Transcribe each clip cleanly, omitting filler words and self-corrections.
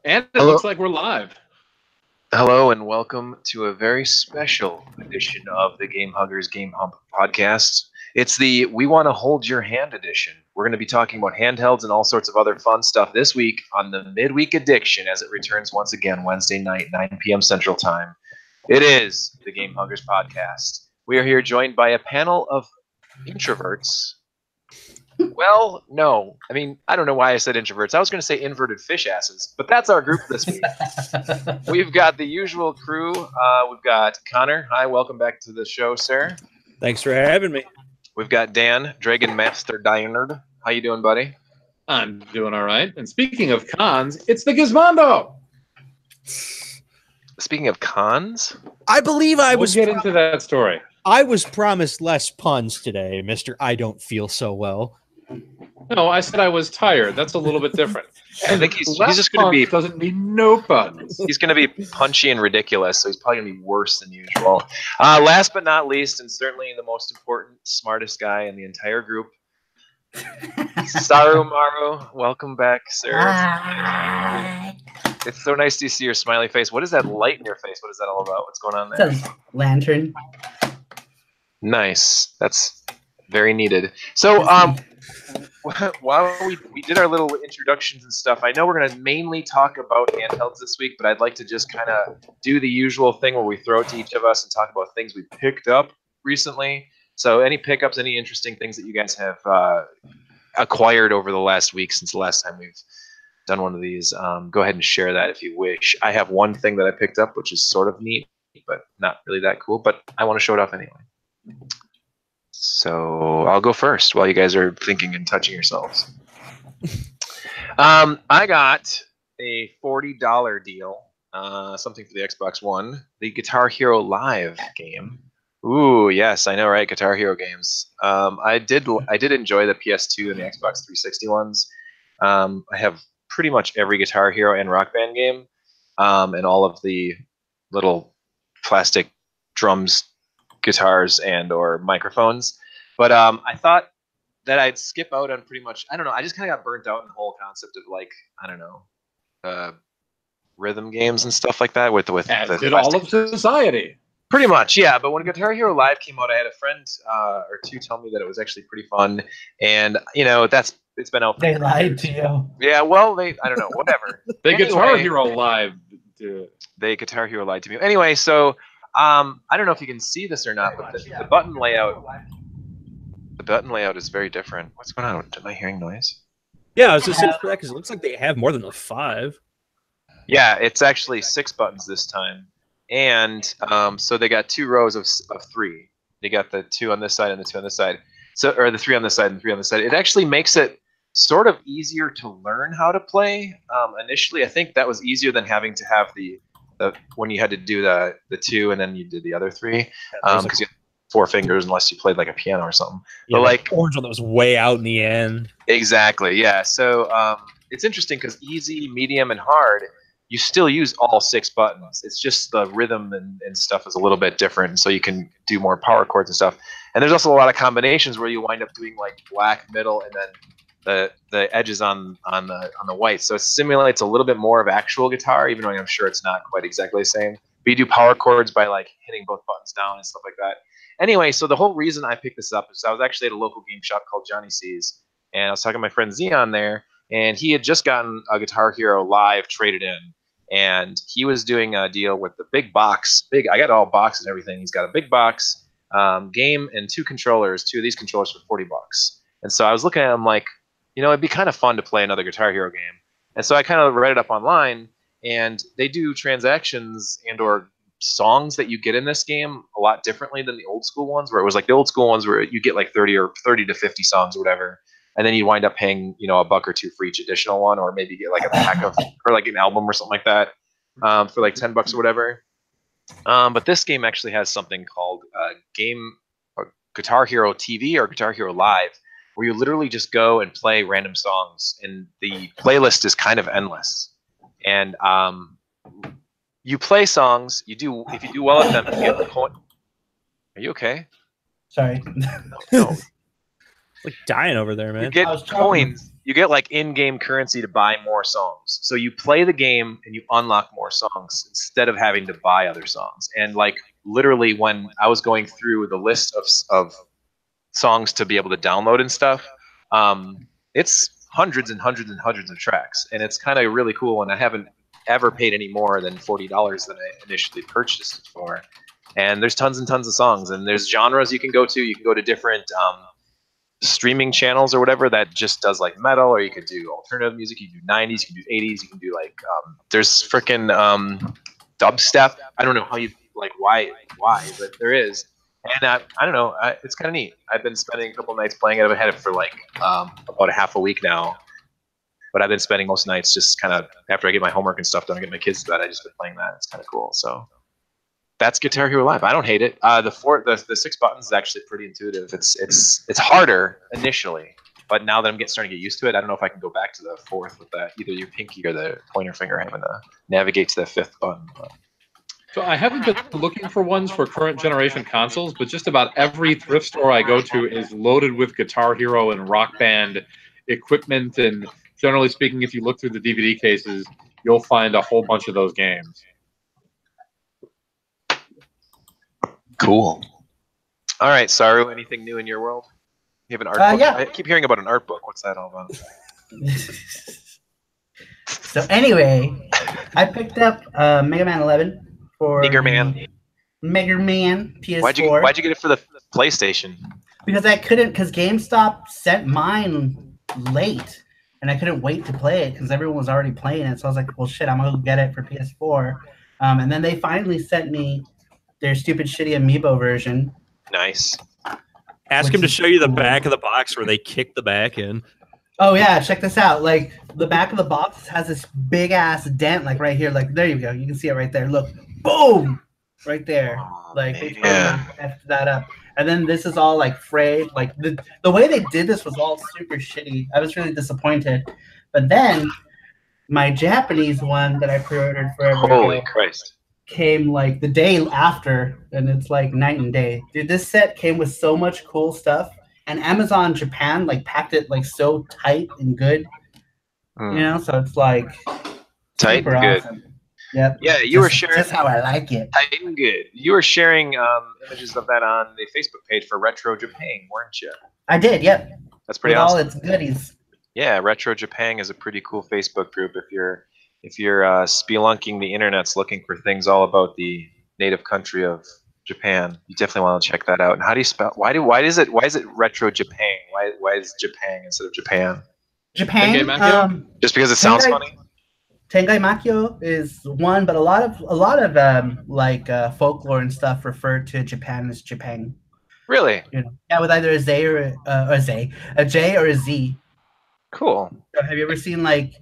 And it Hello. looks like we're live. Hello and welcome to a very special edition of the Game Huggers Game Hump podcast. It's the We Want to Hold Your Hand edition. We're going to be talking about handhelds and all sorts of other fun stuff this week on the midweek edition as it returns once again Wednesday night, 9 p.m. Central Time. It is the Game Huggers podcast. We are here joined by a panel of introverts. Well, no. I mean, I don't know why I said introverts. I was going to say inverted fish asses, but that's our group this week. We've got the usual crew. We've got Connor. Hi, welcome back to the show, sir. Thanks for having me. We've got Dan, Dragon Master Dynerd. How you doing, buddy? I'm doing all right. And speaking of cons, it's the Gizmondo. Speaking of cons, I believe We'll get into that story. I was promised less puns today, Mr. I don't feel so well. No, I said I was tired. That's a little bit different. I think he's just going to be doesn't mean no puns. He's going to be punchy and ridiculous, so he's probably going to be worse than usual. Last but not least, and certainly the most important, smartest guy in the entire group, Saru Maru. Welcome back, sir. Hi. It's so nice to see your smiley face. What is that light in your face? What is that all about? What's going on there? It's a lantern. Nice. That's very needed. So, while we did our little introductions and stuff, I know we're going to mainly talk about handhelds this week, but I'd like to just kind of do the usual thing where we throw it to each of us and talk about things we picked up recently. So any pickups, any interesting things that you guys have acquired over the last week since the last time we've done one of these, go ahead and share that if you wish. I have one thing that I picked up, which is sort of neat, but not really that cool, but I want to show it off anyway. So I'll go first while you guys are thinking and touching yourselves. I got a $40 deal, something for the Xbox One, the Guitar Hero Live game. Ooh, yes, I know, right? Guitar Hero games. I did enjoy the PS2 and the Xbox 360 ones. I have pretty much every Guitar Hero and Rock Band game, and all of the little plastic drums, guitars, and or microphones. But I thought that I'd skip out on pretty much, I don't know, I just kind of got burnt out in the whole concept of, like, I don't know, rhythm games and stuff like that with As did all of society. Pretty much, yeah. But when Guitar Hero Live came out, I had a friend or two tell me that it was actually pretty fun, and you know it's been out. They lied to you. Yeah, well, I don't know, whatever. The Guitar Hero Live. They Guitar Hero lied to me. Anyway, so I don't know if you can see this or not, but the button layout. The button layout is very different. What's going on? Am I hearing noise? Yeah, I was just saying for that because it looks like they have more than a 5. Yeah, it's actually 6 buttons this time. And so they got 2 rows of 3. They got the 2 on this side and the 2 on this side. So, or the 3 on this side and the 3 on this side. It actually makes it sort of easier to learn how to play. Initially, I think that was easier than having to have the when you had to do the 2 and then you did the other 3 because you had 4 fingers unless you played like a piano or something. Yeah, but like orange one that was way out in the end. Exactly, yeah. So it's interesting because easy, medium, and hard, you still use all 6 buttons. It's just the rhythm and stuff is a little bit different, so you can do more power chords and stuff. And there's also a lot of combinations where you wind up doing like black, middle, and then the edges on the white. So it simulates a little bit more of actual guitar, even though I'm sure it's not quite exactly the same. But you do power chords by like hitting both buttons down and stuff like that. Anyway, so the whole reason I picked this up is I was actually at a local game shop called Johnny C's, and I was talking to my friend Xeon there, and he had just gotten a Guitar Hero Live traded in. And he was doing a deal with the big box. I got all boxes and everything. He's got a big box game and 2 controllers, 2 of these controllers for $40. And so I was looking at him like, you know, it'd be kind of fun to play another Guitar Hero game. And so I kind of read it up online, and they do transactions and or songs that you get in this game a lot differently than the old school ones, where it was like the old school ones where you get like 30 to 50 songs or whatever. And then you wind up paying, you know, $1 or $2 for each additional one, or maybe get like a pack of, or like an album or something like that, for like $10 or whatever. But this game actually has something called Guitar Hero TV or Guitar Hero Live, where you literally just go and play random songs, and the playlist is kind of endless. And you play songs. If you do well at them, you get the coin. Are you okay? Sorry. No. Like dying over there, man. You get coins. you get like in-game currency to buy more songs. So you play the game and you unlock more songs instead of having to buy other songs. And like literally, when I was going through the list of songs to be able to download and stuff, it's hundreds and hundreds and hundreds of tracks, and it's kind of really cool. And I haven't ever paid any more than $40 than I initially purchased it for. And there's tons and tons of songs, and there's genres you can go to. You can go to different streaming channels or whatever that just does like metal, or you could do alternative music. You can do 90s, you can do 80s, you can do like there's freaking dubstep. I don't know how you like why, but there is. And I don't know, it's kind of neat. I've been spending a couple nights playing it. I've had it for like about a half a week now, but I've been spending most nights just kind of after I get my homework and stuff done, I get my kids to bed. I just been playing that. It's kind of cool. So that's Guitar Hero Live. I don't hate it. The 6 buttons is actually pretty intuitive. It's harder initially, but now that I'm starting to get used to it, I don't know if I can go back to the 4th with either your pinky or the pointer finger having to navigate to the 5th button. But. So I haven't been looking for ones for current generation consoles, but just about every thrift store I go to is loaded with Guitar Hero and Rock Band equipment. And generally speaking, if you look through the DVD cases, you'll find a whole bunch of those games. Cool. All right, Saru, anything new in your world? You have an art book? Yeah. I keep hearing about an art book. What's that all about? So anyway, I picked up Mega Man 11 for Mega Man. Mega Man PS4. Why'd you get it for the PlayStation? Because I couldn't, because GameStop sent mine late, and I couldn't wait to play it because everyone was already playing it. So I was like, well, shit, I'm gonna get it for PS4. And then they finally sent me their stupid shitty amiibo version. Nice. Ask him to show you the back of the box where they kick the back in. Oh yeah, check this out. Like the back of the box has this big ass dent, like right here. Like there you go. You can see it right there. Look, boom, right there. Like they effed that up. And then this is all like frayed. Like the way they did this was all super shitty. I was really disappointed. But then my Japanese one that I pre-ordered forever Holy ago Christ. came like the day after, and it's like night and day. Dude, this set came with so much cool stuff, and Amazon Japan like packed it like so tight and good, you know. So it's like tight and good. Awesome. Yep. Yeah, you were sharing. That's how I like it. Tight and good. You were sharing images of that on the Facebook page for Retro Japan, weren't you? I did. Yep. That's pretty with awesome. all its goodies. Yeah, Retro Japan is a pretty cool Facebook group if you're spelunking the internets looking for things all about the native country of Japan. You definitely want to check that out. And how do you spell? Why is it Retro Japan? Why is Japan instead of Japan? Japan. Just because it sounds funny. Tengai Makyo is one, but a lot of folklore and stuff refer to Japan as Japan. Really? You know, yeah, with either a J or a J or a Z. Cool. So have you ever seen like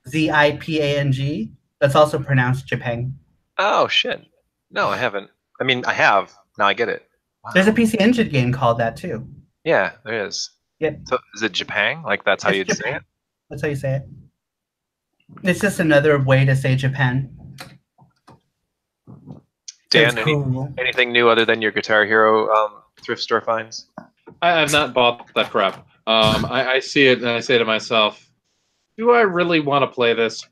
ZIPANG? That's also pronounced Japan. Oh shit! No, I haven't. I mean, I have. Now I get it. Wow. There's a PC Engine game called that too. Yeah, there is. Yep. So is it Japan? Like that's how you'd say it? That's how you say it. It's just another way to say Japan. Dan, cool. anything new other than your Guitar Hero thrift store finds? I have not bought that crap. I see it and I say to myself, do I really want to play this?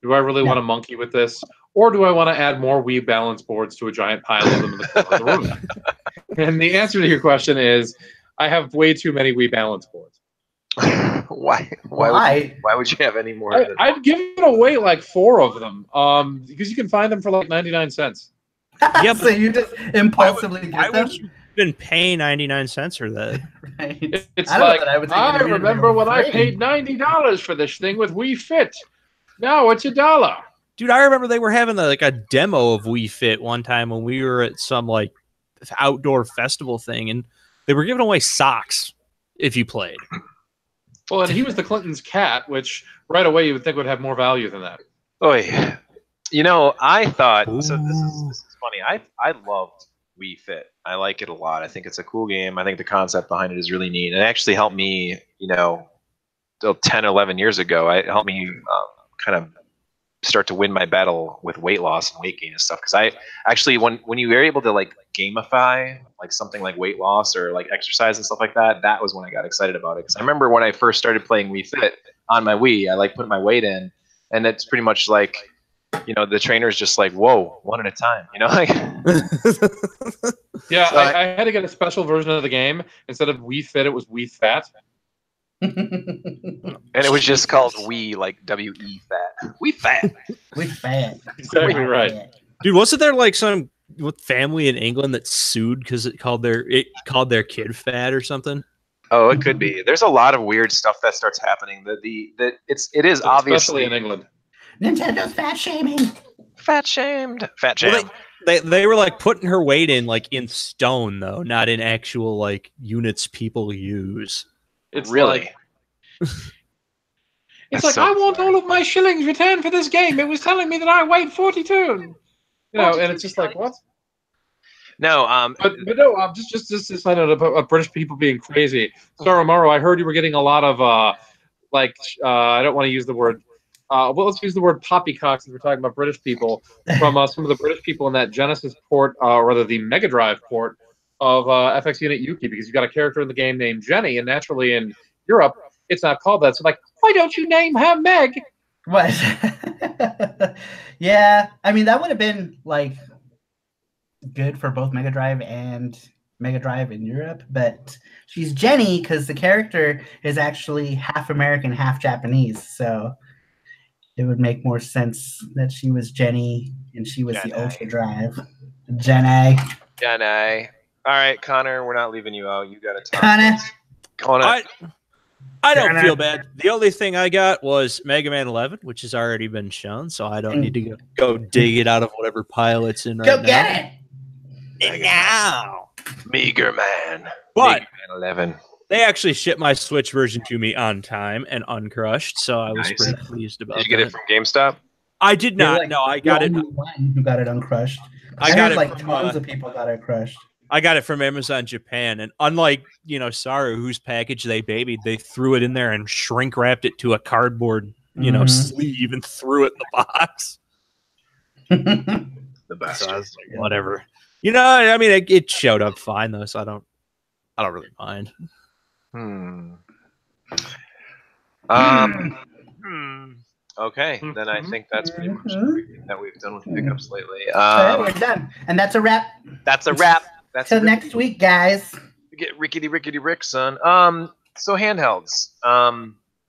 Do I really want to monkey with this? Or do I want to add more Wii balance boards to a giant pile of them in the corner of the room? And the answer to your question is, I have way too many Wii balance boards. Why would you have any more? I've given away like 4 of them because you can find them for like 99 cents. Yeah, so you just impulsively why get them? would you even pay 99 cents for that? Right. It's I don't know like, that I would think I it'd be remember when I free. paid $90 for this thing with Wii Fit. Now it's $1. Dude, I remember they were having like a demo of Wii Fit one time when we were at some like outdoor festival thing, and they were giving away socks if you played. Well, and he was the Clinton's cat, which right away you would think would have more value than that. Oy. You know, I thought so. This is funny. I loved Wii Fit. I like it a lot. I think it's a cool game. I think the concept behind it is really neat. It actually helped me, 10, 11 years ago. It helped me kind of start to win my battle with weight loss and weight gain and stuff. Because I actually, when you were able to like gamify like something like weight loss or like exercise and stuff like that, that was when I got excited about it. Because I remember when I first started playing Wii Fit, on my Wii. I like put my weight in, and it's pretty much like, you know, the trainer's just like, whoa, one at a time, you know, like. Yeah, So I had to get a special version of the game. Instead of Wii Fit, it was Wii Fat. And it was just called Wii, like W-E fat. We fat. We fat. Exactly right. Dude, wasn't there like some family in England that sued because it called their kid fat or something? Oh, it could be. There's a lot of weird stuff that starts happening. It is obviously Especially in England. Nintendo's fat shaming. Fat shamed. Fat jam. Well, they were like putting her weight in like in stone though, not in actual like units people use. It's really. It's That's like, so I want all of my shillings returned for this game. It was telling me that I weighed 42. You know, and it's just like, what? No, But no, just to sign out about British people being crazy. Soromaro, I heard you were getting a lot of I don't want to use the word. Well, let's use the word poppycock since we're talking about British people from some of the British people in that Genesis port, or rather the Mega Drive port of FX Unit Yuki, because you've got a character in the game named Jenny, and naturally in Europe it's not called that. So like, why don't you name her Meg? What? Yeah, I mean that would have been like good for both Mega Drive and Mega Drive in Europe, but she's Jenny because the character is actually half American, half Japanese, so it would make more sense that she was Jenny and she was the Ultra Drive. Jenny. Jenny. All right, Connor, we're not leaving you out. You got to talk. Connor. I don't feel bad. The only thing I got was Mega Man 11, which has already been shown, so I don't need to go dig it out of whatever pile it's in right now. Go get it now. Meager Man. But Meager Man 11. they actually shipped my Switch version to me on time and uncrushed, so I was Nice. pretty pleased about Did you get that. it from GameStop? I did not. Like, no, I got it. One who got it uncrushed. I I got heard it like from, tons of people got it crushed. I got it from Amazon Japan, and unlike Saru, whose package they babied, they threw it in there and shrink wrapped it to a cardboard, sleeve and threw it in the box. The best. So I was like, whatever. I mean, it showed up fine though, so I don't really mind. Okay, then I think that's pretty much everything that we've done with pickups lately. We're done, and that's a wrap. That's a wrap. That's Till next week, guys. Get rickety Rick, son. So handhelds.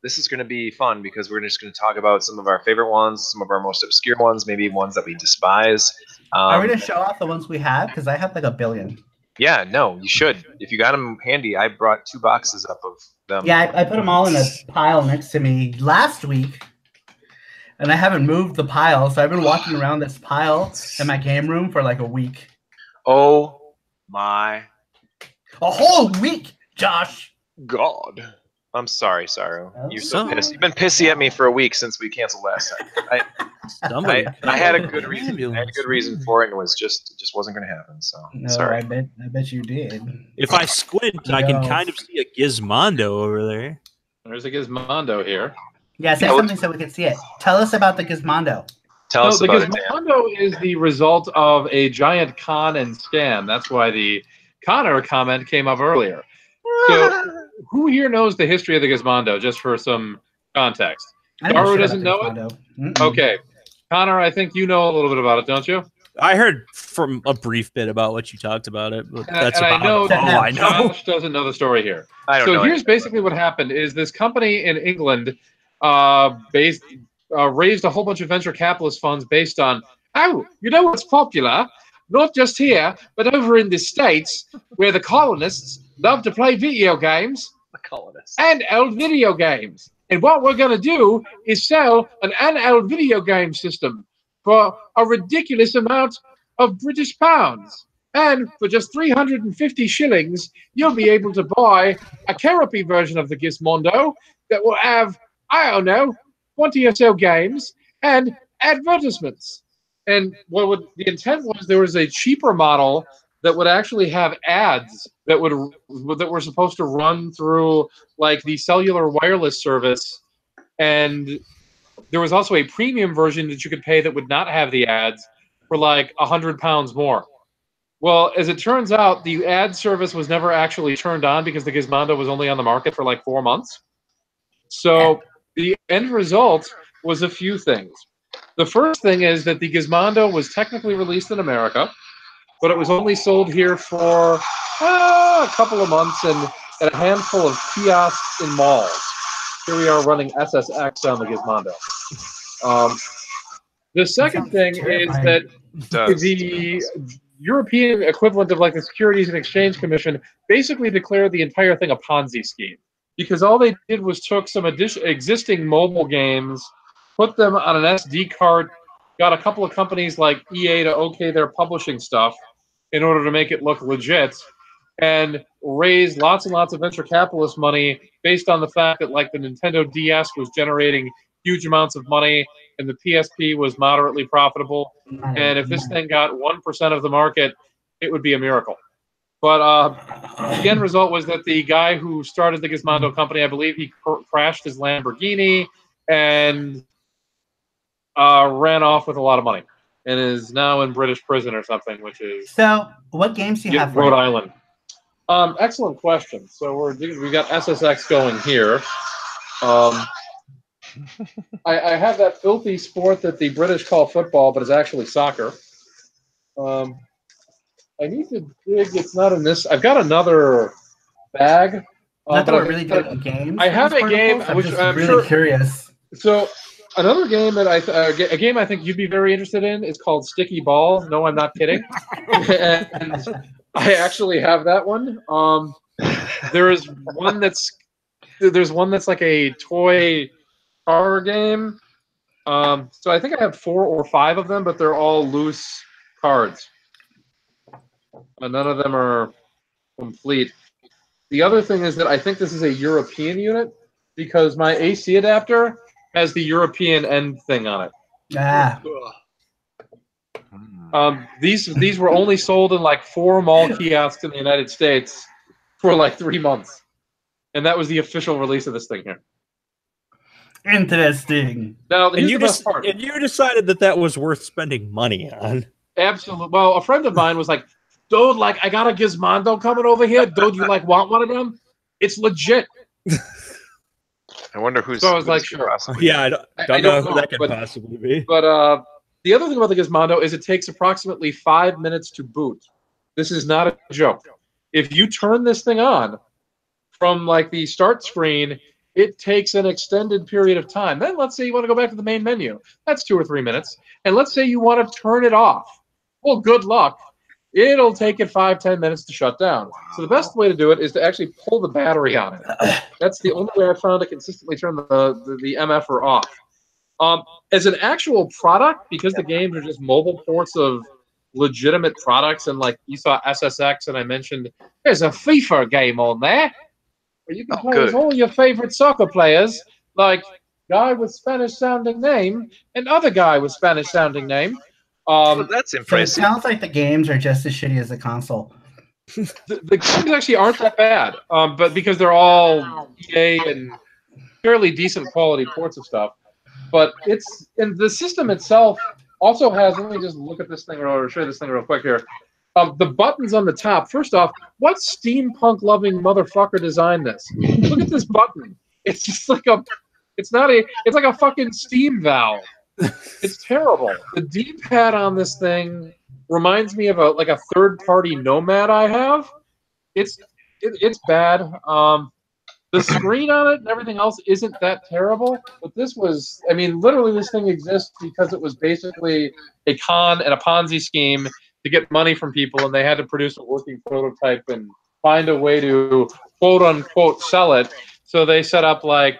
This is going to be fun because we're just going to talk about some of our favorite ones, some of our most obscure ones, maybe ones that we despise. Are we going to show off the ones we have? Because I have like 1 billion. Yeah, no, you should. If you got them handy, I brought 2 boxes up of them. Yeah, I put them all in a pile next to me last week. And I haven't moved the pile, so I've been walking around this pile in my game room for like a week. Oh my. A whole week, Josh. God. I'm sorry, Saru. You're so Somebody- pissed. You've been pissy at me for a week since we canceled last time. I had a good reason. I had a good reason for it, and it just wasn't going to happen. So No, sorry. I bet you did. If I squint, I can kind of see a Gizmondo over there. There's a Gizmondo here. Yeah, say something so we can see it. Tell us about the Gizmondo. Tell us the about it, Dan. Gizmondo is the result of a giant con and scam. That's why the Connor comment came up earlier. So, who here knows the history of the Gizmondo, just for some context? Daru doesn't know it? Okay. Connor, I think you know a little bit about it, don't you? I heard from a brief bit about what you talked about it, but that's and about I know all I know. Josh doesn't know the story here. I don't So know here's anything basically what happened: is this company in England raised a whole bunch of venture capitalist funds based on, what's popular, not just here, but over in the States, where the colonists love to play video games The colonists. and old video games. And what we're going to do is sell an handheld video game system for a ridiculous amount of British pounds. And for just 350 shillings, you'll be able to buy a Keroppi version of the Gizmondo that will have, 20 or so games and advertisements. And the intent was there was a cheaper model that would actually have ads that were supposed to run through like the cellular wireless service, and there was also a premium version that you could pay that would not have the ads for like £100 more. Well, as it turns out, the ad service was never actually turned on because the Gizmondo was only on the market for like 4 months. So the end result was a few things. The first thing is that the Gizmondo was technically released in America, but it was only sold here for a couple of months and at a handful of kiosks in malls. Here we are running SSX on the Gizmondo. The second thing is that the European equivalent of like the Securities and Exchange Commission basically declared the entire thing a Ponzi scheme, because all they did was took some existing mobile games, put them on an SD card, got a couple of companies like EA to okay their publishing stuff in order to make it look legit, and raised lots and lots of venture capitalist money based on the fact that like the Nintendo DS was generating huge amounts of money and the PSP was moderately profitable. And if this thing got 1% of the market, it would be a miracle. But the end result was that the guy who started the Gizmondo company, I believe he crashed his Lamborghini and ran off with a lot of money and is now in British prison or something, which is... So, what games do you have? Rhode Island. Excellent question. So we got SSX going here. I have that filthy sport that the British call football, but is actually soccer. I need to dig. It's not in this. I've got another bag. Not that we're really good at games. I have a game which I'm really curious. So another game that a game I think you'd be very interested in is called Sticky Ball. No, I'm not kidding. And I actually have that one. There's one that's like a toy car game. So I think I have 4 or 5 of them, but they're all loose cards. None of them are complete. The other thing is that I think this is a European unit because my AC adapter has the European end thing on it. These were only sold in like 4 mall kiosks in the United States for like 3 months. And that was the official release of this thing here. Interesting. Now, and you decided that was worth spending money on. Absolutely. Well, a friend of mine was like, dude, like, I got a Gizmondo coming over here. Dude, you like want one of them? It's legit. I wonder who's. So I was like, sure. Yeah, I don't know who that could possibly be. But the other thing about the Gizmondo is it takes approximately 5 minutes to boot. This is not a joke. If you turn this thing on from like the start screen, it takes an extended period of time. Then let's say you want to go back to the main menu. That's 2 or 3 minutes. And let's say you want to turn it off. Well, good luck. It'll take it 5-10 minutes to shut down. So the best way to do it is to actually pull the battery on it. That's the only way I've found to consistently turn the MFR off. As an actual product, because the games are just mobile ports of legitimate products, and like you saw SSX, and I mentioned there's a FIFA game on there where you can play as all your favorite soccer players, like guy with Spanish-sounding name and other guy with Spanish-sounding name. That's impressive. So it sounds like the games are just as shitty as the console. The games actually aren't that bad, but because they're all EA and fairly decent quality ports of stuff. But and the system itself also has. Let me just look at this thing or show this thing real quick here. The buttons on the top. First off, what steampunk-loving motherfucker designed this? Look at this button. It's just like it's like a fucking steam valve. It's terrible. The D-pad on this thing reminds me of a third-party Nomad I have. It's bad. The screen on it and everything else isn't that terrible, but this was, I mean, literally this thing exists because it was basically a con and a Ponzi scheme to get money from people, and they had to produce a working prototype and find a way to quote-unquote sell it. So they set up 4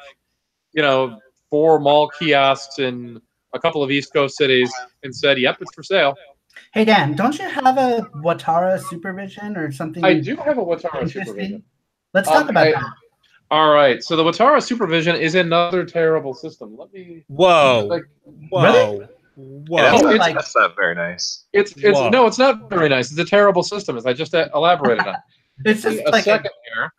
mall kiosks in a couple of East Coast cities and said, yep, it's for sale. Hey, Dan, don't you have a Watara Supervision or something? I do have a Watara Supervision. Let's talk about that. All right. So the Watara Supervision is another terrible system. Let me... Whoa. Really? Whoa. That's not very nice. No, it's not very nice. It's a terrible system, as I just elaborated on. It's just a second here.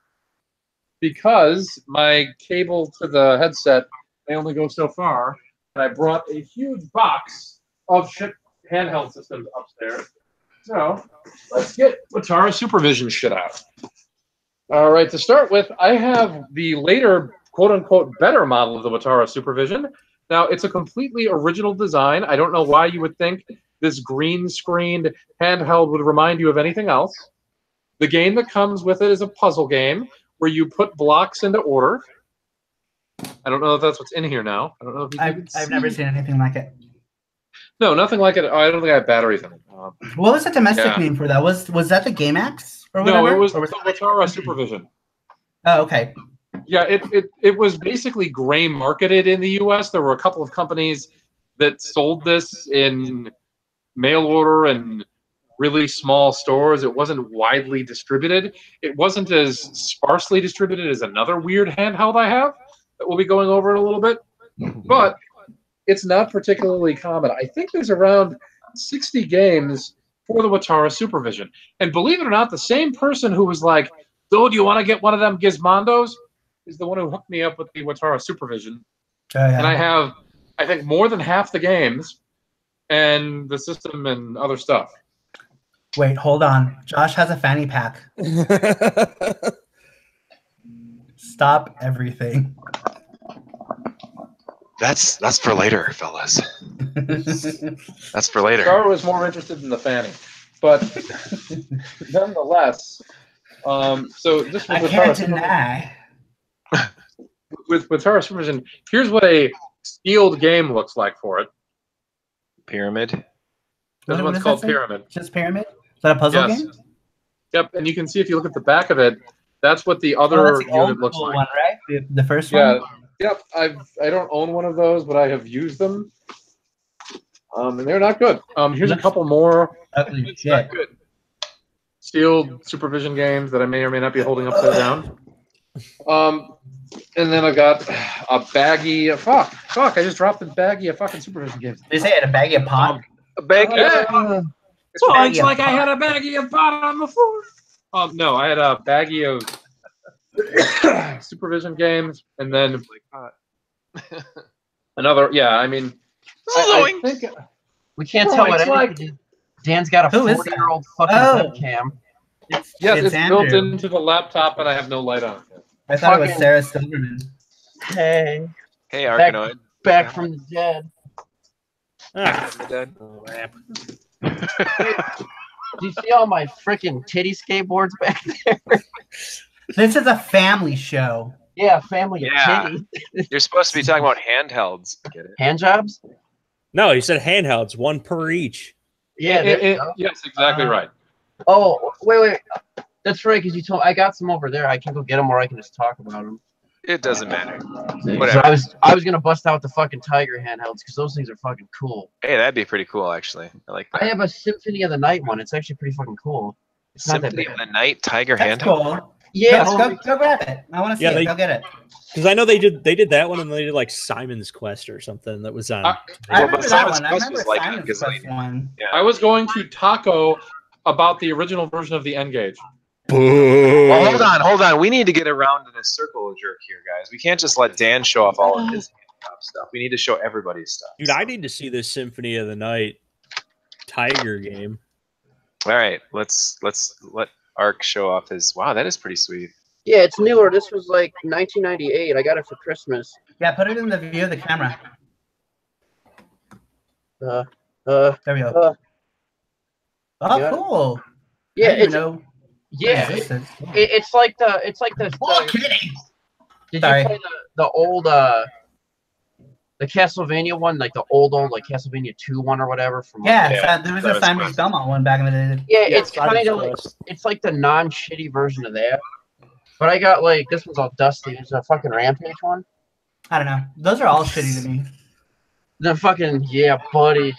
Because my cable to the headset may only go so far, and I brought a huge box of handheld systems upstairs. So let's get Watara Supervision shit out. All right, to start with, I have the later quote-unquote better model of the Watara Supervision. Now, it's a completely original design. I don't know why you would think this green-screened handheld would remind you of anything else. The game that comes with it is a puzzle game where you put blocks into order. I don't know if that's what's in here now. I don't know if you can I've never seen anything like it. No, nothing like it. I don't think I have batteries in it. What was the domestic name for that? Was that the GameX or whatever? No, it was the Watara Supervision. Oh, okay. Yeah, it was basically gray marketed in the U.S. There were a couple of companies that sold this in mail order and really small stores. It wasn't widely distributed. It wasn't as sparsely distributed as another weird handheld I have that we'll be going over in a little bit. But it's not particularly common. I think there's around 60 games for the Watara Supervision. And believe it or not, the same person who was like, "Oh, do you want to get one of them Gizmondos?" is the one who hooked me up with the Watara Supervision. Oh, yeah. And I have, I think, more than half the games and the system and other stuff. Wait, hold on. Josh has a fanny pack. Stop everything. That's for later, fellas. That's for later. Star was more interested in the fanny, but nonetheless, so this was I can't deny. With Watara Supervision, here's what a sealed game looks like for it. Pyramid. This one's called Pyramid. Just Pyramid? Is that a puzzle game? Yep, and you can see if you look at the back of it, that's what the other unit looks like. One, right? The first one? Yep, I don't own one of those, but I have used them. And they're not good. Here's a couple more. Ugly shit. Good. Sealed Supervision games that I may or may not be holding upside down. And then I got a baggie of fuck. I just dropped a baggie of fucking Supervision games. Did you say I had a baggie of pot? A baggie. It's like I had a baggie of pot on the floor. No, I had a baggie of Supervision games, and then another. Yeah, I mean, I think we can't tell what anything is. Dan's got a 40-year-old fucking webcam. It's built into the laptop, and I have no light on it. I thought it was Sarah Silverman. Hey, Arkanoid. Back from the dead. Do you see all my freaking titty skateboards back there? This is a family show. Yeah, family of titty. You're supposed to be talking about handhelds. Get it? Hand jobs? No, you said handhelds, one per each. Yeah. Yes, exactly right. Oh, wait. That's right, because you told me I got some over there. I can go get them, or I can just talk about them. It doesn't matter. Whatever. So I was gonna bust out the fucking Tiger handhelds because those things are fucking cool. Hey, that'd be pretty cool, actually. I like that. I have a Symphony of the Night one. It's actually pretty fucking cool. It's Symphony of the Night Tiger handheld. Cool. Yeah, go grab it. I want to see it. Go get it. Because I know they did that one, and they did like Simon's Quest or something that was on. I remember that one. I remember Simon's Quest one. Yeah. I was going to taco about the original version of the N-Gage. Well, hold on. We need to get around in a circle jerk here, guys. We can't just let Dan show off all of his stuff. We need to show everybody's stuff. Dude, I need to see this Symphony of the Night Tiger game. All right, let's let Ark show off his. Wow, that is pretty sweet. Yeah, it's newer. This was like 1998. I got it for Christmas. Yeah, put it in the view of the camera. There we go. Cool. Yeah, it's like the. Oh, kidding. Did you play the old the Castlevania one, like the old like Castlevania 2 one or whatever? From there was a Simon's Belmont one back in the day. Yeah, it's kind of like the non-shitty version of that. But I got like this one's all dusty. It's a fucking Rampage one. I don't know. Those are all shitty to me. The fucking buddy.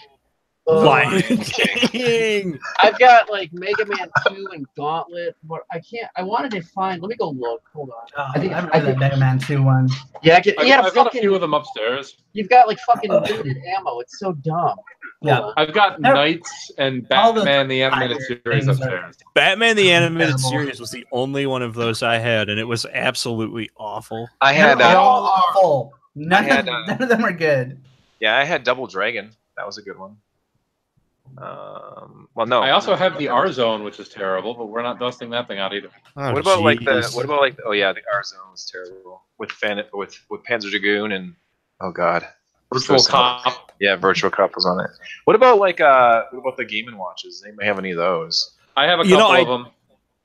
Lion King. I've got like Mega Man 2 and Gauntlet, but I can't. I wanted to find. Let me go look. Hold on. I think I that Mega Man 2 one. Yeah, I've got a few of them upstairs. You've got like fucking limited ammo. It's so dumb. Yeah, I've got Knights and Batman the Animated Series upstairs. Batman the Animated Series was the only one of those I had, and it was absolutely awful. I had all awful. None of them are good. Yeah, I had Double Dragon. That was a good one. Well, no. I also have the R Zone, which is terrible, but we're not dusting that thing out either. Oh, What about like jeez. oh yeah, the R Zone was terrible with Panzer Dragoon and oh god. Virtual Cop. Yeah, Virtual Cop was on it. What about like what about the Game and Watches? They may have any of those. I have a You know, couple of them.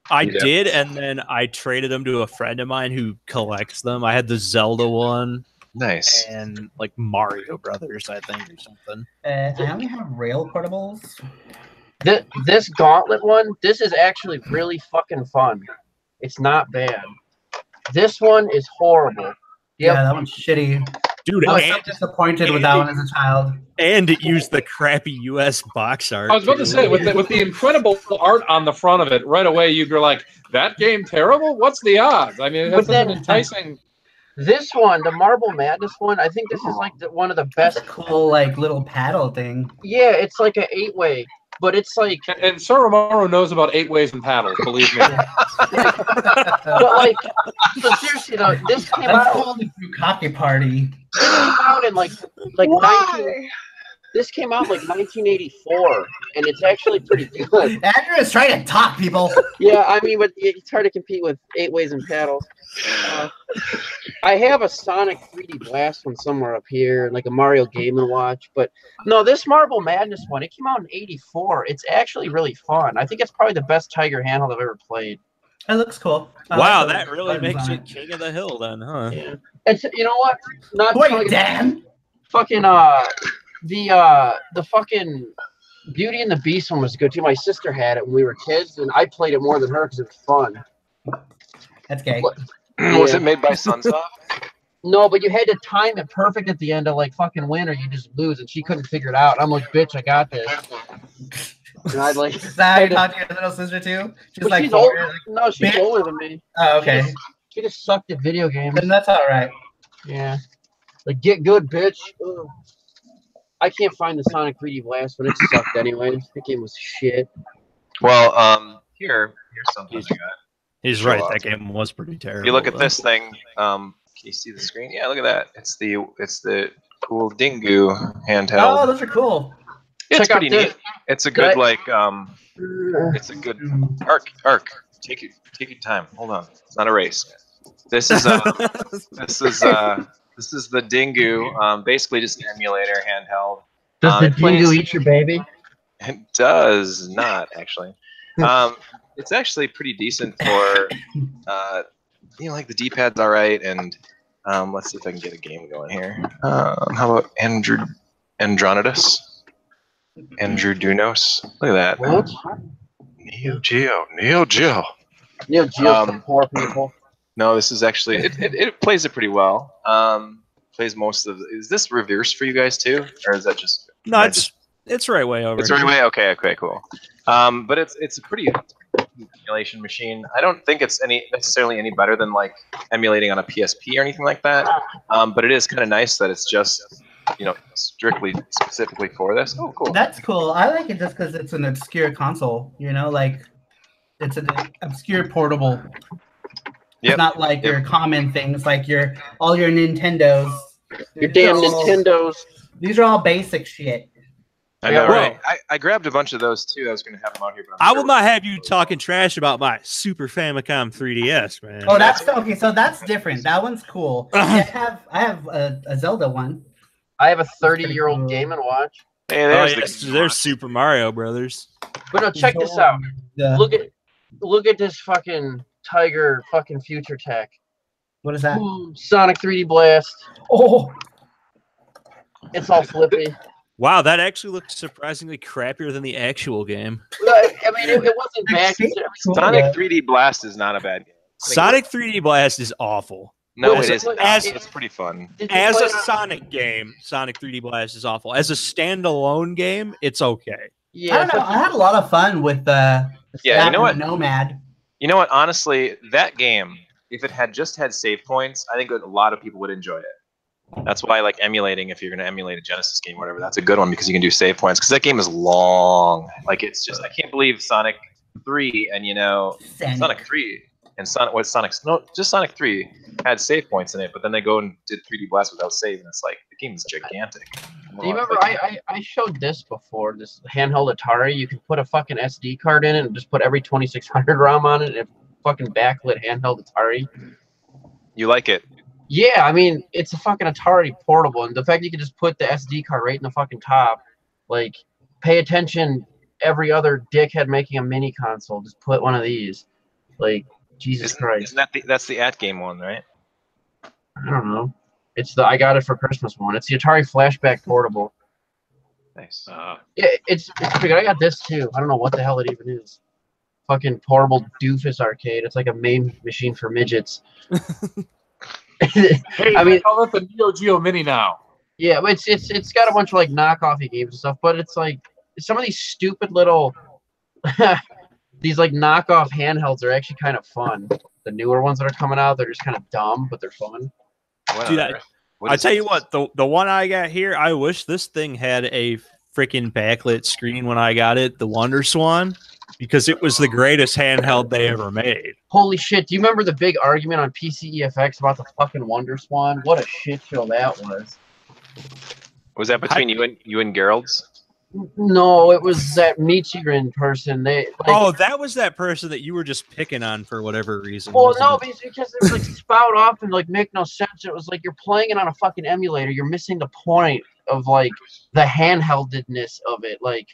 I Yeah. did, and then I traded them to a friend of mine who collects them. I had the Zelda one Nice. and like Mario Brothers, I think, or something. I only have rail portables. This Gauntlet one, this is actually really fucking fun. It's not bad. This one is horrible. Yeah, Yep. that one's shitty. Dude, I was so disappointed with that one as a child. and it used the crappy US box art. I was about to too. say, with the incredible art on the front of it, right away you're like, that game terrible? What's the odds? I mean, it's an enticing. This one, the Marble Madness one, I think this is like one of the That's best. a cool, like, little paddle thing. Yeah, it's like an 8-way, but it's like, And Sir Romero knows about 8 ways and paddles, believe me. but like, but seriously though, this came That's out. called the Bukkake Party. This came out in like 19. This came out like 1984, and it's actually pretty good. Andrew is trying to talk, people. Yeah, I mean, but it's hard to compete with 8 ways and paddles. I have a Sonic 3D Blast one somewhere up here, like a Mario Game & Watch. But no, this Marble Madness one, it came out in '84. It's actually really fun. I think it's probably the best Tiger handheld I've ever played. It looks cool. I Wow, like that really buttons makes on it king of the hill, then, huh? Yeah. It's, you know what? Not Wait, fucking- Dan? Fucking the fucking Beauty and the Beast one was good too. My sister had it when we were kids, and I played it more than her because it was fun. That's gay. What? Was Yeah. it made by Sunsoft? No, but you had to time it perfect at the end to like fucking win, or you just lose. And she couldn't figure it out. I'm like, bitch, I got this. And I'd like. Is that how you talk to your little sister too? She's But like, she's four, old. like, No, she's bitch. older than me. oh, okay. She just sucked at video games. Then that's all right. Yeah. Like, get good, bitch. Ugh. I can't find the Sonic 3D Blast, but it sucked anyways. That game was shit. Well, here's something I got. He's right. That game was pretty terrible. You look at though. this thing. Can you see the screen? Yeah, look at that. It's the cool Dingu handheld. Oh, those are cool. It's check out pretty this. neat. It's a good Right. it's a good arc. Take your time. Hold on. It's not a race. This is this is the Dingu. Basically just an emulator handheld. Does the it plays- Dingo eat your baby? It does not actually. It's actually pretty decent for like the D-pad's all right, and let's see if I can get a game going here. How about Andronidas? Androdunos? Look at that. What? Neo Geo. Yeah, Geo for poor people. No, this is actually it plays it pretty well. Plays most of. Is this reverse for you guys too, or is that just? No, it's right way over. It's right away. Okay, cool. But it's a pretty emulation machine. I don't think it's necessarily any better than like emulating on a PSP or anything like that. But it is kind of nice that it's just strictly specifically for this. Oh, cool. That's cool. I like it just because it's an obscure console. Like it's an obscure portable. Yep. It's not like your common things, like all your Nintendos. Your damn These are all- Nintendos. These are all basic shit. I know, Well- right? I grabbed a bunch of those too. I was going to have them out here, but I will not have you talking trash about my Super Famicom 3DS, man. Oh, that's okay. So that's different. That one's cool. I have a Zelda one. I have a 30-year-old Game & Watch. Hey, Oh, there's yes, the there's Super Mario Brothers. But no, check this out. The- Look at this fucking Tiger fucking Future Tech. what is that? Sonic 3D Blast. Oh, It's all flippy. Wow, that actually looked surprisingly crappier than the actual game. I mean, it wasn't bad. Cool. Sonic Yeah. 3D Blast is not a bad game. Sonic 3D Blast is awful. No, Well, it it's isn't. as- It's pretty fun. Did you As play a it on- Sonic game, Sonic 3D Blast is awful. As a standalone game, it's okay. Yeah, I don't know. I had a lot of fun with Yeah, that you know what? and Nomad. You know what? Honestly, that game, if it had just had save points, I think a lot of people would enjoy it. That's why I like emulating. If you're going to emulate a Genesis game, or whatever, that's a good one because you can do save points. Because that game is long. Like it's just, I can't believe Sonic 3 and Sonic 3. And just Sonic 3 had save points in it, but then they go and did 3D Blast without save, and it's like the game is gigantic. Do you remember I showed this before, this handheld Atari? You can put a fucking SD card in it and just put every 2600 ROM on it, and it fucking backlit handheld Atari. You like it? Yeah, I mean, it's a fucking Atari portable, and the fact you can just put the SD card right in the fucking top, like, pay attention, every other dickhead making a mini console, just put one of these. Like, Jesus Christ. Isn't that that's the at-game one, right? I don't know. It's the I got it for Christmas one. It's the Atari Flashback portable. Nice. Yeah, it's pretty good. I got this too. I don't know what the hell it even is. Fucking portable doofus arcade. It's like a main machine for midgets. Hey, I mean, call it the Neo Geo Mini now. Yeah, but it's got a bunch of like knockoffy games and stuff. But it's like some of these stupid little these like knockoff handhelds are actually kind of fun. The newer ones that are coming out, they're just kind of dumb, but they're fun. Dude, I tell you what, the one I got here, I wish this thing had a freaking backlit screen when I got it, the Wonder Swan, because it was the greatest handheld they ever made. Holy shit! Do you remember the big argument on PCEFX about the fucking Wonder Swan? What a shit show that was. Was that between you and Gerald's? No, it was that Michigan person. That was that person that you were just picking on for whatever reason. Well, no, because it was like spout off and like make no sense. It was like you're playing it on a fucking emulator. You're missing the point of like the handheldedness of it. Like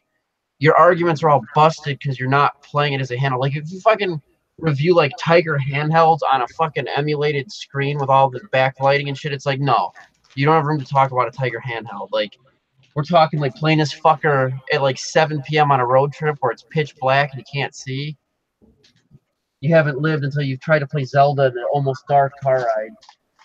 your arguments are all busted because you're not playing it as a handheld. Like if you fucking review like Tiger handhelds on a fucking emulated screen with all the backlighting and shit, it's like no, you don't have room to talk about a Tiger handheld. Like. We're talking like playing this fucker at like 7 p.m. on a road trip where it's pitch black and you can't see. You haven't lived until you've tried to play Zelda in an almost dark car ride.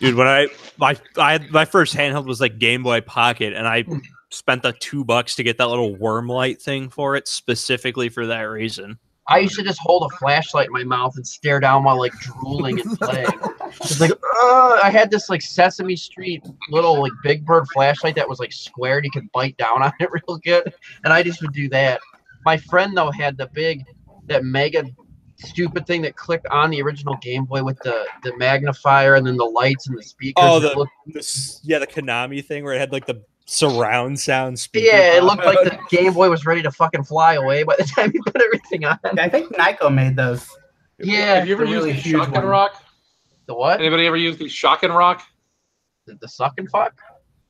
Dude, when my first handheld was like Game Boy Pocket, and I spent the $2 to get that little worm light thing for it specifically for that reason. I used to just hold a flashlight in my mouth and stare down while like drooling and playing. It's like, I had this like Sesame Street little like Big Bird flashlight that was like squared. You could bite down on it real good, and I just would do that. My friend though had that mega stupid thing that clicked on the original Game Boy with the magnifier and then the lights and the speakers. Oh, the Konami thing where it had like the surround sound speaker. Yeah, it looked like the Game Boy was ready to fucking fly away by the time you put everything on. I think Nyko made those. Yeah. Have you ever used the Shock and Rock? The what? Anybody ever used the Shock and Rock? The suck and fuck?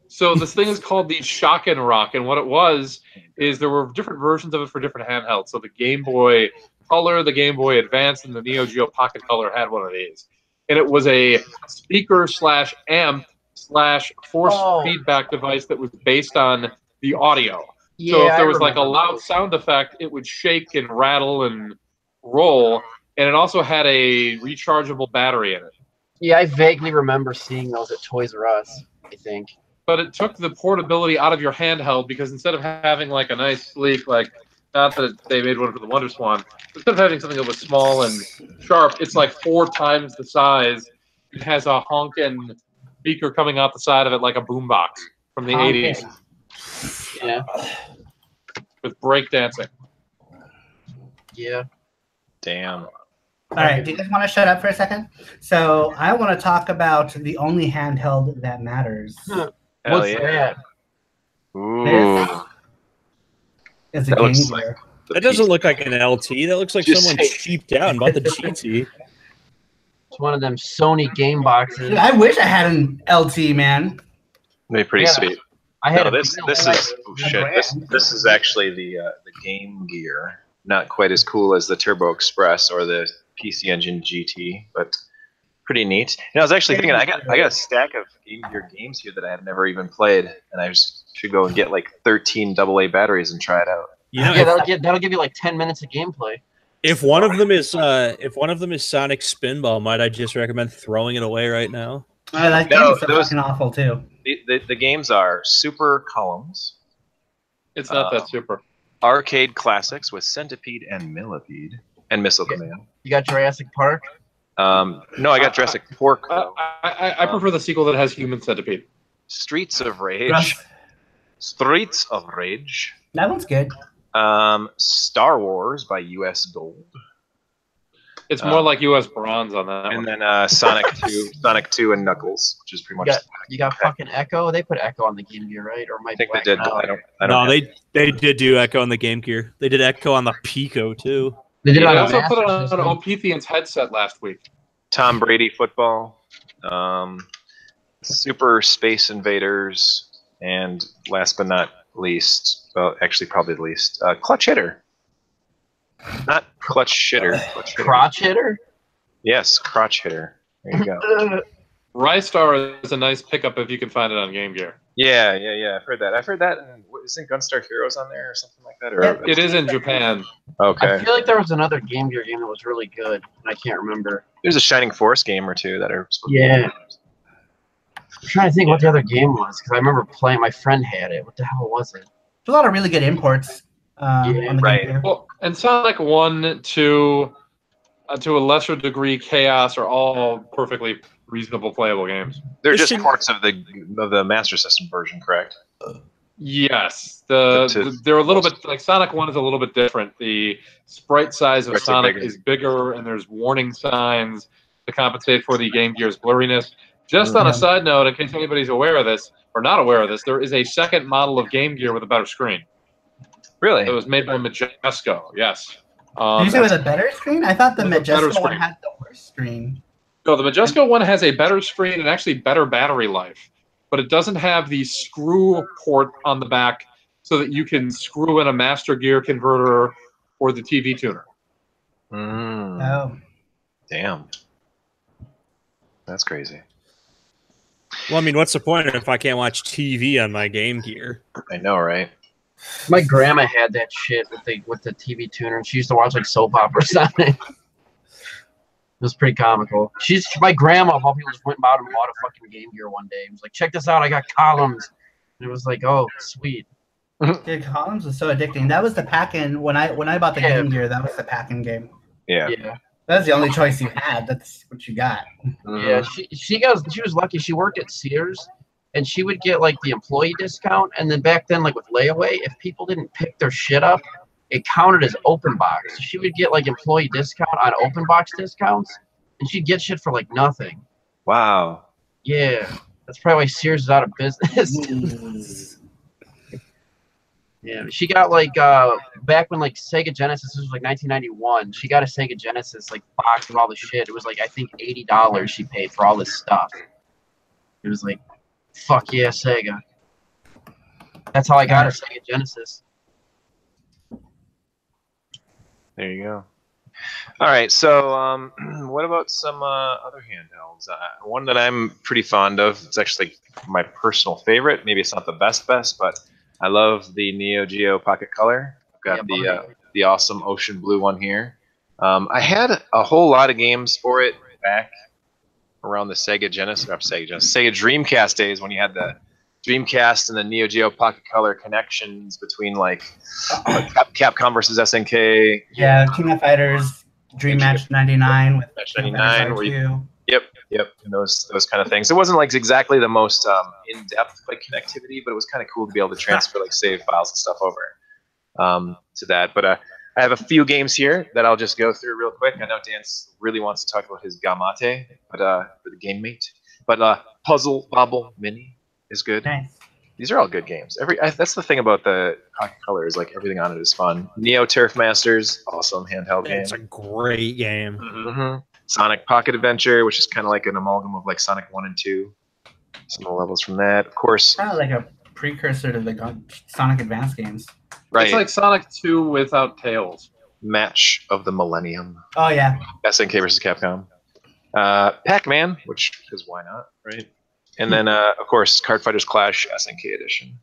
So this thing is called the Shock and Rock, and what it was is there were different versions of it for different handhelds. So the Game Boy Color, the Game Boy Advance, and the Neo Geo Pocket Color had one of these. And it was a speaker / amp / force feedback device that was based on the audio. Yeah, so if there was like a loud sound effect, it would shake and rattle and roll. And it also had a rechargeable battery in it. Yeah, I vaguely remember seeing those at Toys R Us, I think. But it took the portability out of your handheld because instead of having like a nice sleek, like, not that they made one for the Wonder Swan, instead of having something that was small and sharp, it's like 4 times the size. It has a honkin' speaker coming out the side of it like a boombox from the 80s. Yeah. With breakdancing. Yeah. Damn. All right, do you guys want to shut up for a second? So I want to talk about the only handheld that matters. What's that? Ooh. It's a Game Gear. That doesn't look like an LT. That looks like someone cheaped out and bought the GT. It's one of them Sony game boxes. Dude, I wish I had an LT, man. That'd be pretty sweet. I had this is actually the Game Gear. Not quite as cool as the Turbo Express or the PC Engine GT, but pretty neat. You know, I was actually thinking I got a stack of Game Gear games here that I have never even played, and I should go and get like 13 AA batteries and try it out. You know, that'll give you like 10 minutes of gameplay. If one of them is Sonic Spinball, might I just recommend throwing it away right now? That game's fucking awful too. The games are Super Columns. It's not that super. Arcade Classics with Centipede and Millipede and Missile Command. You got Jurassic Park? No, I got Jurassic Pork. I prefer the sequel that has Human Centipede. Streets of Rage. Streets of Rage. That one's good. Star Wars by U.S. Gold. It's more like U.S. bronze on that. And one. then Sonic 2, Sonic 2 and Knuckles, which is pretty much. You got fucking Echo. They put Echo on the Game Gear, right? Or I think they did. I don't No, they did do Echo on the Game Gear. They did Echo on the Pico too. They did They on also a put it Master on System. Opethian's headset last week. Tom Brady football, Super Space Invaders, and last but not least, well, actually probably the least, Clutch Hitter. Not Clutch Shitter. Clutch Hitter. Crotch hitter. Yes, Crotch Hitter. There you go. Rystar is a nice pickup if you can find it on Game Gear. Yeah. I've heard that. And isn't Gunstar Heroes on there or something like that? Or Yep. It is in Japan. okay. I feel like there was another Game Gear game that was really good, and I can't remember. There's a Shining Force game or two that are. Yeah. I'm trying to think what the other game was because I remember playing. My friend had it. What the hell was it? There's a lot of really good imports on the right. Game Gear. Well, and Sonic 1, 2, to a lesser degree, Chaos are all perfectly reasonable playable games. They're just parts of the Master System version, correct? Yes, they're a little bit like Sonic 1 is a little bit different. The sprite size of Sonic is bigger, and there's warning signs to compensate for the Game Gear's blurriness. Just on a side note, in case anybody's aware of this or not aware of this, there is a second model of Game Gear with a better screen. Really? It was made by Majesco. Yes. Did you say with a better screen? I thought the With a better Majesco one screen. had the worst screen. No, the Majesco one has a better screen and actually better battery life, but it doesn't have the screw port on the back so that you can screw in a master gear converter or the TV tuner. Oh. Damn. That's crazy. Well, I mean, what's the point if I can't watch TV on my Game Gear? I know, right? My grandma had that shit with the TV tuner, and she used to watch like soap operas on it. It was pretty comical. My grandma of all people just went out and bought a fucking Game Gear one day. It was like, check this out, I got columns. And it was like, oh, sweet. Dude, columns was so addicting. That was the pack-in when I bought the Game Gear. That was the pack-in game. Yeah. That was the only choice you had. That's what you got. Yeah, she was lucky. She worked at Sears, and she would get like the employee discount. And then back then, like with layaway, if people didn't pick their shit up, it counted as open box. So she would get like employee discount on open box discounts, and she'd get shit for like nothing. Wow. Yeah, that's probably why Sears is out of business. Yeah, she got like back when like Sega Genesis, this was like 1991. She got a Sega Genesis like box with all the shit. It was like I think $80 she paid for all this stuff. It was like, fuck yeah, Sega. That's how I got a Sega Genesis. There you go. All right, so what about some other handhelds? One that I'm pretty fond of. It's actually my personal favorite. Maybe it's not the best, but I love the Neo Geo Pocket Color. I've got the awesome Ocean Blue one here. I had a whole lot of games for it back around the Sega Dreamcast days when you had the Dreamcast and the Neo Geo Pocket Color connections between like Capcom versus SNK. Yeah, King of Fighters, Dream Match 99 with Match 99, where you, Yep, and those kind of things. It wasn't like exactly the most in-depth like connectivity, but it was kind of cool to be able to transfer like save files and stuff over to that. But I have a few games here that I'll just go through real quick. I know Dan really wants to talk about his Gamate, but for the game mate. But Puzzle Bobble Mini is good. Nice. These are all good games. That's the thing about the Pocket Color is like everything on it is fun. Neo Turf Masters, awesome handheld game. It's a great game. Mm-hmm. Sonic Pocket Adventure, which is kind of like an amalgam of like Sonic 1 and 2. Some of the levels from that, of course. Kind of like a precursor to the Sonic Advance games. Right. It's like Sonic 2 without Tails. Match of the Millennium. Oh, yeah. SNK versus Capcom. Pac-Man, which is why not, right? And then, of course, Card Fighters Clash SNK Edition.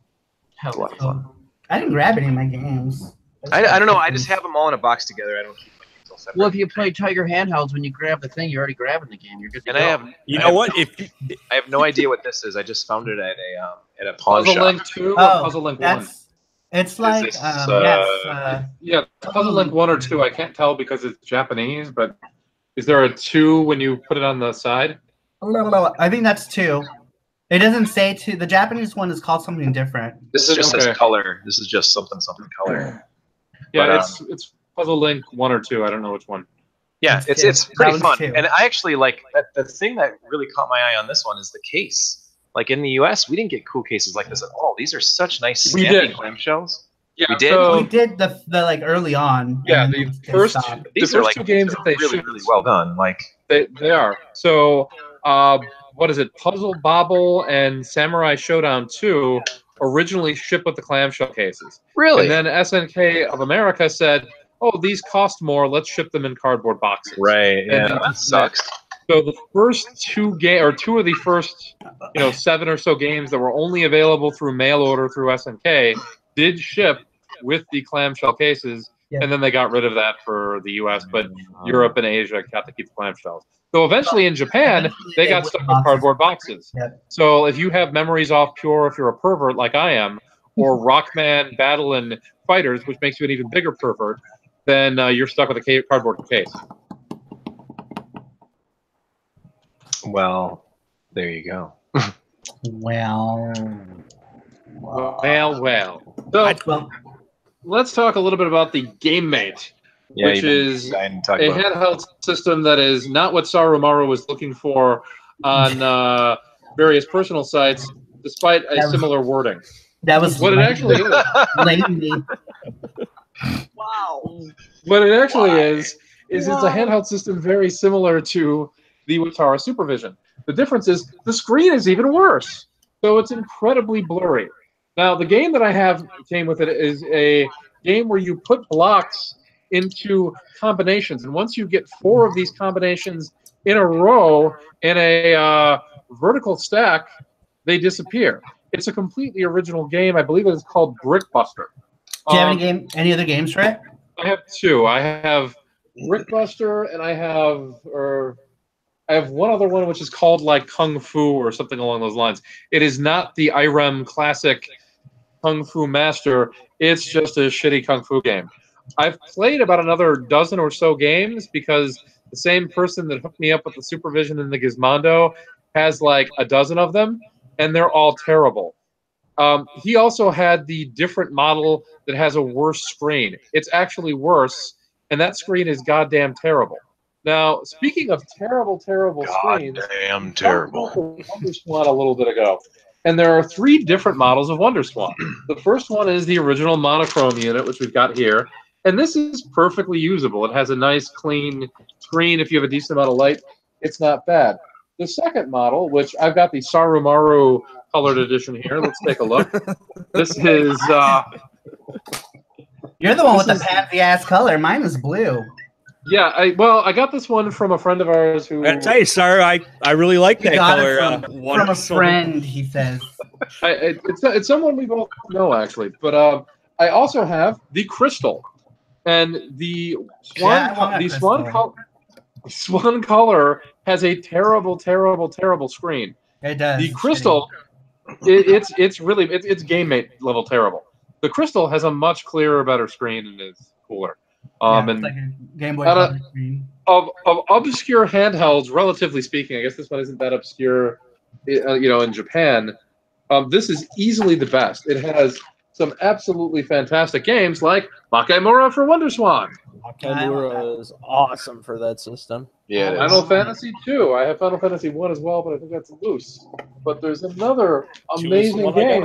That's a lot of fun. I didn't grab any of my games. I don't know. I just have them all in a box together. I don't keep my games all separate. Well, if you play Tiger Handhelds, when you grab the thing, you're already grabbing the game. You're good to go. I have no idea what this is. I just found it at a pawn Puzzle shop. Link 2 or Puzzle Link 1? It's like, this, yeah, Puzzle Link 1 or 2. I can't tell because it's Japanese, but is there a 2 when you put it on the side? I think that's 2. It doesn't say 2. The Japanese one is called something different. This is just says color. This is just something color. Yeah, But, it's Puzzle Link 1 or 2. I don't know which one. Yeah, it's pretty fun. too. And I actually like that. The thing that really caught my eye on this one is the case. Like in the US, we didn't get cool cases like this at all. These are such nice We snappy did. clamshells. Yeah, We did? So, We did the like early on. yeah, and the then they first stopped. These the are first like two games that they really, shipped, really well done. Like they are. So, what is it? Puzzle Bobble and Samurai Showdown 2 originally shipped with the clamshell cases. really, And then SNK of America said, "Oh, these cost more. Let's ship them in cardboard boxes." right? Yeah, And that sucks. So the first two of the first, 7 or so games that were only available through mail order through SNK did ship with the clamshell cases, Yeah. and then they got rid of that for the US, but Europe and Asia got to keep the clamshells. So eventually in Japan, they got stuck with cardboard boxes. Yeah. So if you have memories off Pure, if you're a pervert like I am, or Rockman Battle and Fighters, which makes you an even bigger pervert, then you're stuck with a cardboard case. Well, there you go. Well. So let's talk a little bit about the GameMate, which is a handheld system that is not what Sarumaru was looking for on various personal sites, despite a similar wording. That was what it actually is. Wow. What it actually is it's a handheld system very similar to the Watara Supervision. The difference is the screen is even worse, so it's incredibly blurry. Now, the game that I have came with it is a game where you put blocks into combinations, and once you get 4 of these combinations in a row in a vertical stack, they disappear. It's a completely original game. I believe it is called Brickbuster. Do you have any other games for it? I have 2. I have Brickbuster, and I have one other one which is called like Kung Fu or something along those lines. It is not the IREM classic Kung Fu Master. It's just a shitty Kung Fu game. I've played about another dozen or so games because the same person that hooked me up with the Supervision and the Gizmondo has like a dozen of them, and they're all terrible. He also had the different model that has a worse screen. It's actually worse, and that screen is goddamn terrible. Now, speaking of terrible screens, goddamn terrible. WonderSwan a little bit ago, and there are 3 different models of WonderSwan. The first one is the original monochrome unit, which we've got here, and this is perfectly usable. It has a nice, clean screen. If you have a decent amount of light, it's not bad. The second model, which I've got the Sarumaru colored edition here. Let's take a look. This is. You're the one with the pansy-ass color. Mine is blue. Yeah, I got this one from a friend of ours who. I tell you, sir, I really like that color. From a friend, he says. It's someone we both know actually, but I also have the Crystal, and the Swan color has a terrible screen. It does. The Crystal, it's GameMate level terrible. The Crystal has a much clearer, better screen and is cooler. It's like a Game Boy Color screen. Of obscure handhelds, relatively speaking, I guess this one isn't that obscure, in Japan. This is easily the best. It has some absolutely fantastic games like Makemura for WonderSwan. Makemura is awesome for that system. Yeah, Final Fantasy 2. I have Final Fantasy 1 as well, but I think that's loose. But there's another amazing game.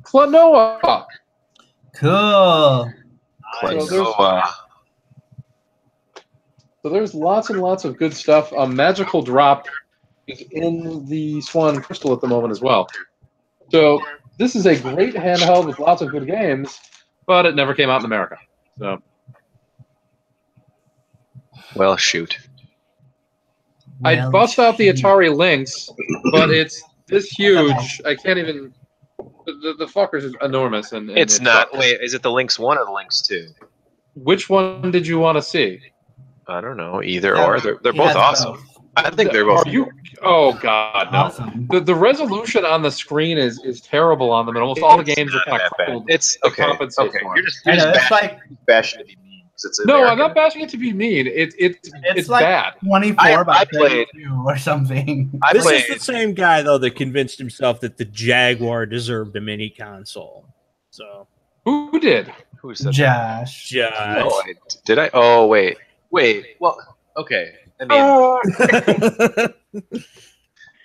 Klonoa. Cool. So there's lots and lots of good stuff. Magical Drop is in the Swan Crystal at the moment as well. So this is a great handheld with lots of good games, but it never came out in America. So. Well, shoot. I'd bust out the Atari Lynx, but it's this huge. I can't even. The fucker's enormous, and it's not. Wait, is it the Lynx 1 or the Lynx 2? Which one did you want to see? I don't know. Either or. They're both awesome. I think they're both. Oh God, no! Awesome. The resolution on the screen is terrible on them, and almost all the games are kind of crippled. It's okay. Okay. You're just bashing it to be mean. No, I'm not bashing it to be mean. It's like bad. 24 by 32 or something. This is the same guy though that convinced himself that the Jaguar deserved a mini console. So who did? Who said Josh. that? Oh, did I? Oh, wait. Wait. Well, okay. I mean,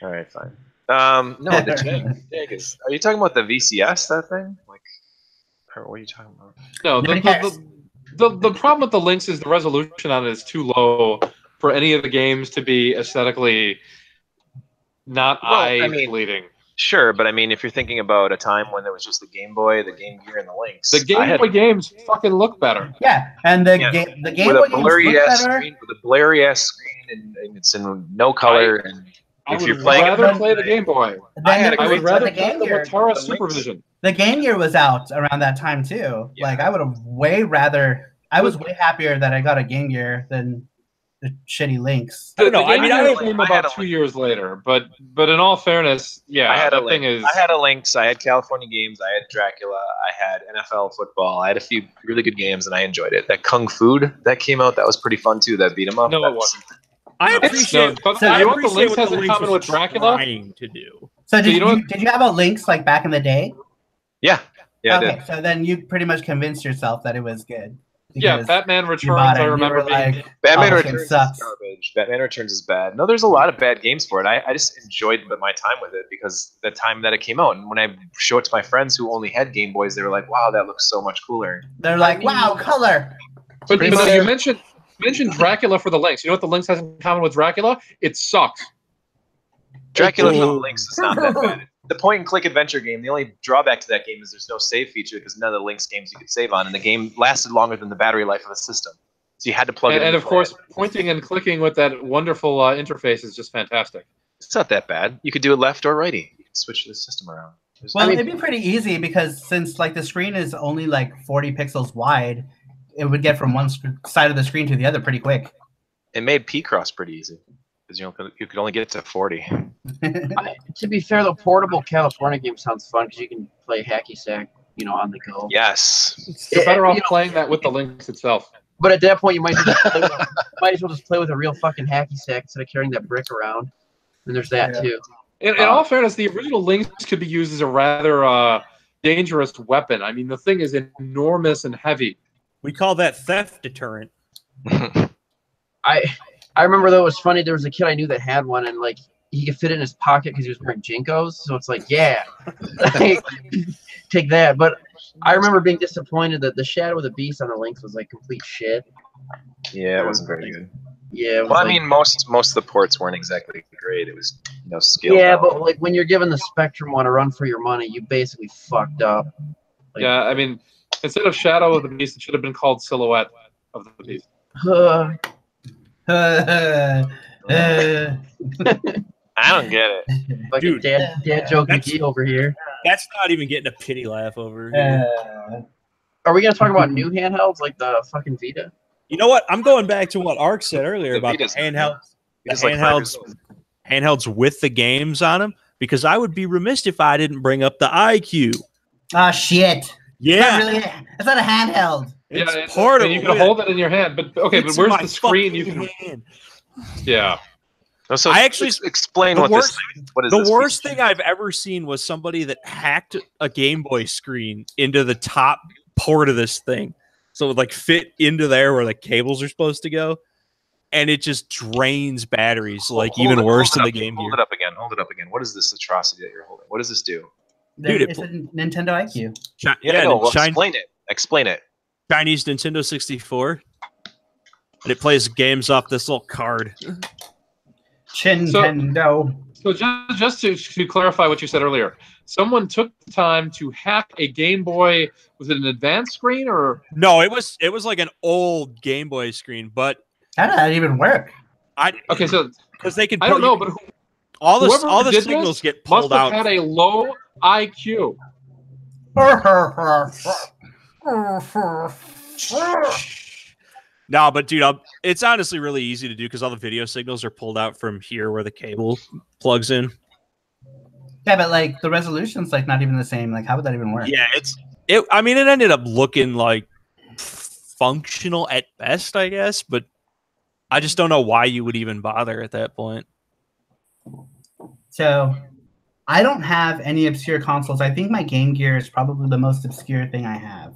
all right, fine. No, the Jag is. Are you talking about the VCS? That thing? Like, or what are you talking about? No, the problem with the Lynx is the resolution on it is too low for any of the games to be aesthetically not eye-bleeding. Sure, but I mean, if you're thinking about a time when there was just the Game Boy, the Game Gear, and the Lynx, the Game Boy games fucking look better. Yeah, and the Game Boy games look better. With a blurry ass screen, and it's in no color. And I would rather play the Game Boy. I would rather play the Watara Supervision. The Game Gear was out around that time too. Yeah. Like I would have way rather. I was way happier that I got a Game Gear than the shitty Lynx. I don't know. I mean, I came about 2 years later, but in all fairness, yeah, I had the thing is, I had a Lynx. I had California Games. I had Dracula. I had NFL football. I had a few really good games, and I enjoyed it. That Kung Fu that came out, that was pretty fun too. That beat 'em up. No, it wasn't. I appreciate. But you know what the Lynx has in common with Dracula? To do. So did you have a Lynx like back in the day? Yeah. Yeah. Okay, so then you pretty much convinced yourself that it was good. Yeah, Batman Returns. I remember being Batman Returns is garbage. Batman Returns is bad. No, there's a lot of bad games for it. I just enjoyed my time with it because the time that it came out, and when I show it to my friends who only had Game Boys, they were like, "Wow, that looks so much cooler." They're like, "Wow, color." But you mentioned Dracula for the Lynx. You know what the Lynx has in common with Dracula? It sucks. Dracula for the Lynx is not that bad. The point-and-click adventure game, the only drawback to that game is there's no save feature because none of the Lynx games you could save on, and the game lasted longer than the battery life of the system. So you had to plug it in. And of course, pointing and clicking with that wonderful interface is just fantastic. It's not that bad. You could do it left or righty. You can switch the system around. Well, it'd be pretty easy because since like the screen is only like 40 pixels wide, it would get from one side of the screen to the other pretty quick. It made P-Cross pretty easy because you could only get to 40. To be fair, the portable California game sounds fun because you can play hacky sack, on the go. Yes, you're better off playing that with the Lynx itself. But at that point, you might as well just play with a real fucking hacky sack instead of carrying that brick around. And there's that too. In all fairness, the original Lynx could be used as a rather dangerous weapon. I mean, the thing is enormous and heavy. We call that theft deterrent. I remember though it was funny. There was a kid I knew that had one, and like he could fit it in his pocket because he was wearing Jinkos. So it's like, yeah, take that. But I remember being disappointed that the Shadow of the Beast on the Lynx was like complete shit. Yeah, it wasn't very good. Yeah. Well, I mean, most of the ports weren't exactly great. It was scaled Yeah, down. but like when you're giving the Spectrum one a run for your money, you basically fucked up. Like, yeah, I mean, instead of Shadow of the Beast, it should have been called Silhouette of the Beast. I don't get it. Like dude, dad joke over here. That's not even getting a pity laugh over here. Are we gonna talk about new handhelds like the fucking Vita? You know what? I'm going back to what Ark said earlier about the handhelds. Handhelds with the games on them, because I would be remiss if I didn't bring up the IQ. Ah, shit. Yeah. It's not a handheld. It's part of it. You can hold it in your hand, but okay, but where's the screen? You can. Hand. Yeah. So I actually explain what this thing. What is the worst thing I've ever seen was somebody that hacked a Game Boy screen into the top port of this thing, so it would like fit into there where the cables are supposed to go, and it just drains batteries even worse than the Game Gear. Hold it up again. Hold it up again. What is this atrocity that you're holding? What does this do? Dude, it's a Nintendo IQ. Explain it. Explain it. Chinese Nintendo 64, and it plays games off this little card. Nintendo. So just to clarify what you said earlier, someone took the time to hack a Game Boy. Was it an advanced screen or? No, it was like an old Game Boy screen, but how did that even work? Okay, so because they can. I don't know, but all the signals get pulled out. Must have had a low IQ. No, but dude, it's honestly really easy to do because all the video signals are pulled out from here where the cable plugs in. Yeah, but like the resolution's like not even the same. Like, how would that even work? Yeah, I mean, it ended up looking like functional at best, I guess, but I just don't know why you would even bother at that point. So, I don't have any obscure consoles. I think my Game Gear is probably the most obscure thing I have.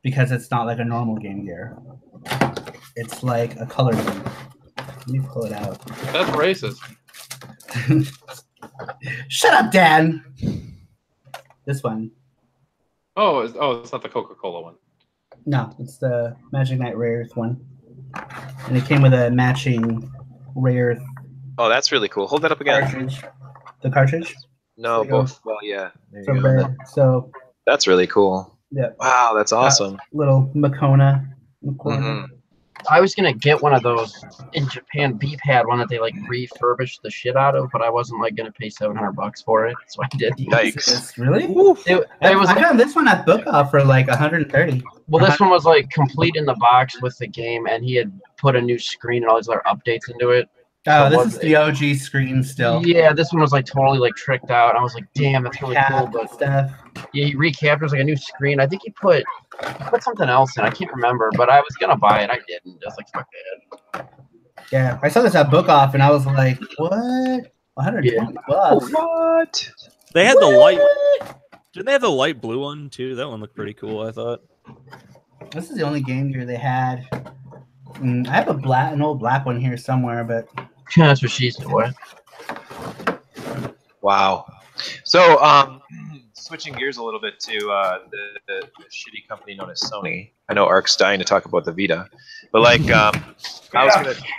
because it's not like a normal Game Gear. It's like a color game. Let me pull it out. That's racist. Shut up, Dan. This one. Oh, it's not the Coca-Cola one. No, it's the Magic Knight Rare Earth one. And it came with a matching Rare Earth Oh, that's really cool. Hold that up again. cartridge. The cartridge? No, There you both. Well, yeah. There So, you go. rare. So That's really cool. yeah. Wow, that's awesome. Little Makona in the corner. Mhm. I was gonna get one of those in Japan. Beef had one that they like refurbished the shit out of, but I wasn't like gonna pay $700 for it, so I didn't. Yikes. Jesus, really? It was I found this one at Book Off for like 130. well, this one was like complete in the box with the game, and he had put a new screen and all these other updates into it. Oh, So this was is the OG screen still. Yeah, this one was like totally like tricked out. I was like, damn, that's really cool. Cap But and stuff. yeah, he recapped. It was like a new screen. I think he put something else in. I can't remember, but I was gonna buy it. I didn't. Just like fuck that. Yeah, I saw this at Book Off and I was like, what? 120 bucks. What? They had the light. Didn't they have the light blue one too? That one looked pretty cool. I thought. This is the only Game Gear they had. I have an old black one here somewhere, but That's what she said. What? Wow. So, switching gears a little bit to the shitty company known as Sony. I know Ark's dying to talk about the Vita, but like, I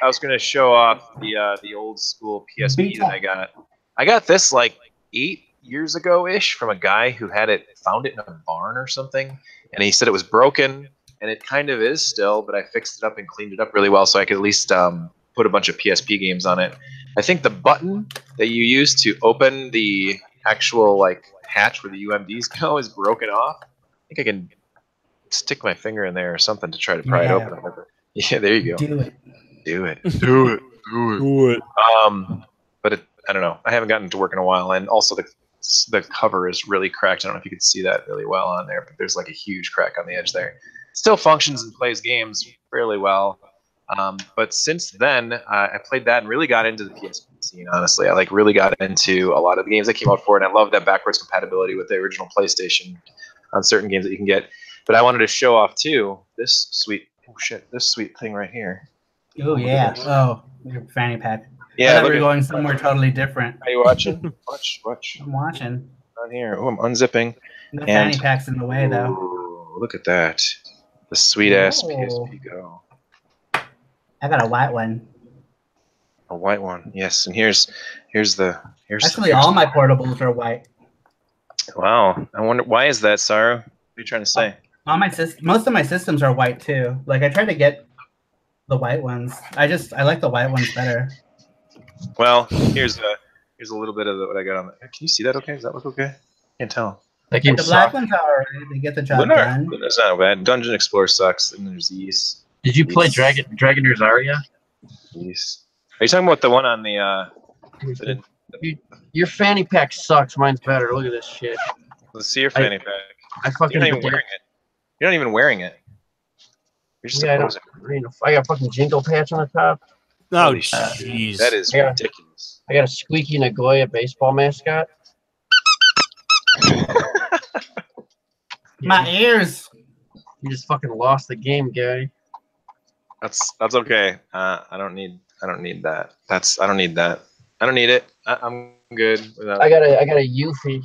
was gonna show off the old school PSP that I got. I got this like 8 years ago ish from a guy who found it in a barn or something, and he said it was broken, and it kind of is still, but I fixed it up and cleaned it up really well so I could at least put a bunch of PSP games on it. I think the button that you use to open the actual like hatch where the UMDs go is broken off. I think I can stick my finger in there or something to try to pry it open. Yeah, there you go. do it. Do it. Do it. Do it. But I don't know. I haven't gotten to work in a while, and also the cover is really cracked. I don't know if you could see that really well on there, but there's like a huge crack on the edge there. Still functions and plays games fairly well. But since then, I played that and really got into the PSP scene, honestly. I like really got into a lot of the games that came out for it, and I love that backwards compatibility with the original PlayStation on certain games that you can get. But I wanted to show off, too, this sweet thing right here. Oh, yeah. Oh, your fanny pack. Yeah, I thought we were going somewhere totally different. Are you watching? Watch. I'm watching. On here. Oh, I'm unzipping. The fanny pack's in the way, though. Ooh, look at that. The sweet-ass PSP Go. I got a white one. A white one, yes. And here's Actually, all my portables are white. Wow. I wonder, why is that, Saru? What are you trying to say? Most of my systems are white, too. Like, I try to get the white ones. I like the white ones better. Well, here's a little bit of what I got on there. Can you see that okay? Does that look okay? Can't tell. That game The black sucked. ones are alright. They get the job done. Lunar's not bad. Dungeon Explorer sucks. And there's these. Did you play Dragon Zarya? These. Are you talking about the one on the Your fanny pack sucks. Mine's better. Look at this shit. let's see your fanny pack. I fucking You're not even wearing it. You're not even wearing it. You're just Yeah, a I got a fucking jingle patch on the top. Oh, Holy shit. jeez. That is Yeah. ridiculous. I got a Squeaky Nagoya baseball mascot. My ears. You just fucking lost the game, Gary. That's okay. I don't need that. I don't need that. I don't need it. I'm good without I got a Yuffie.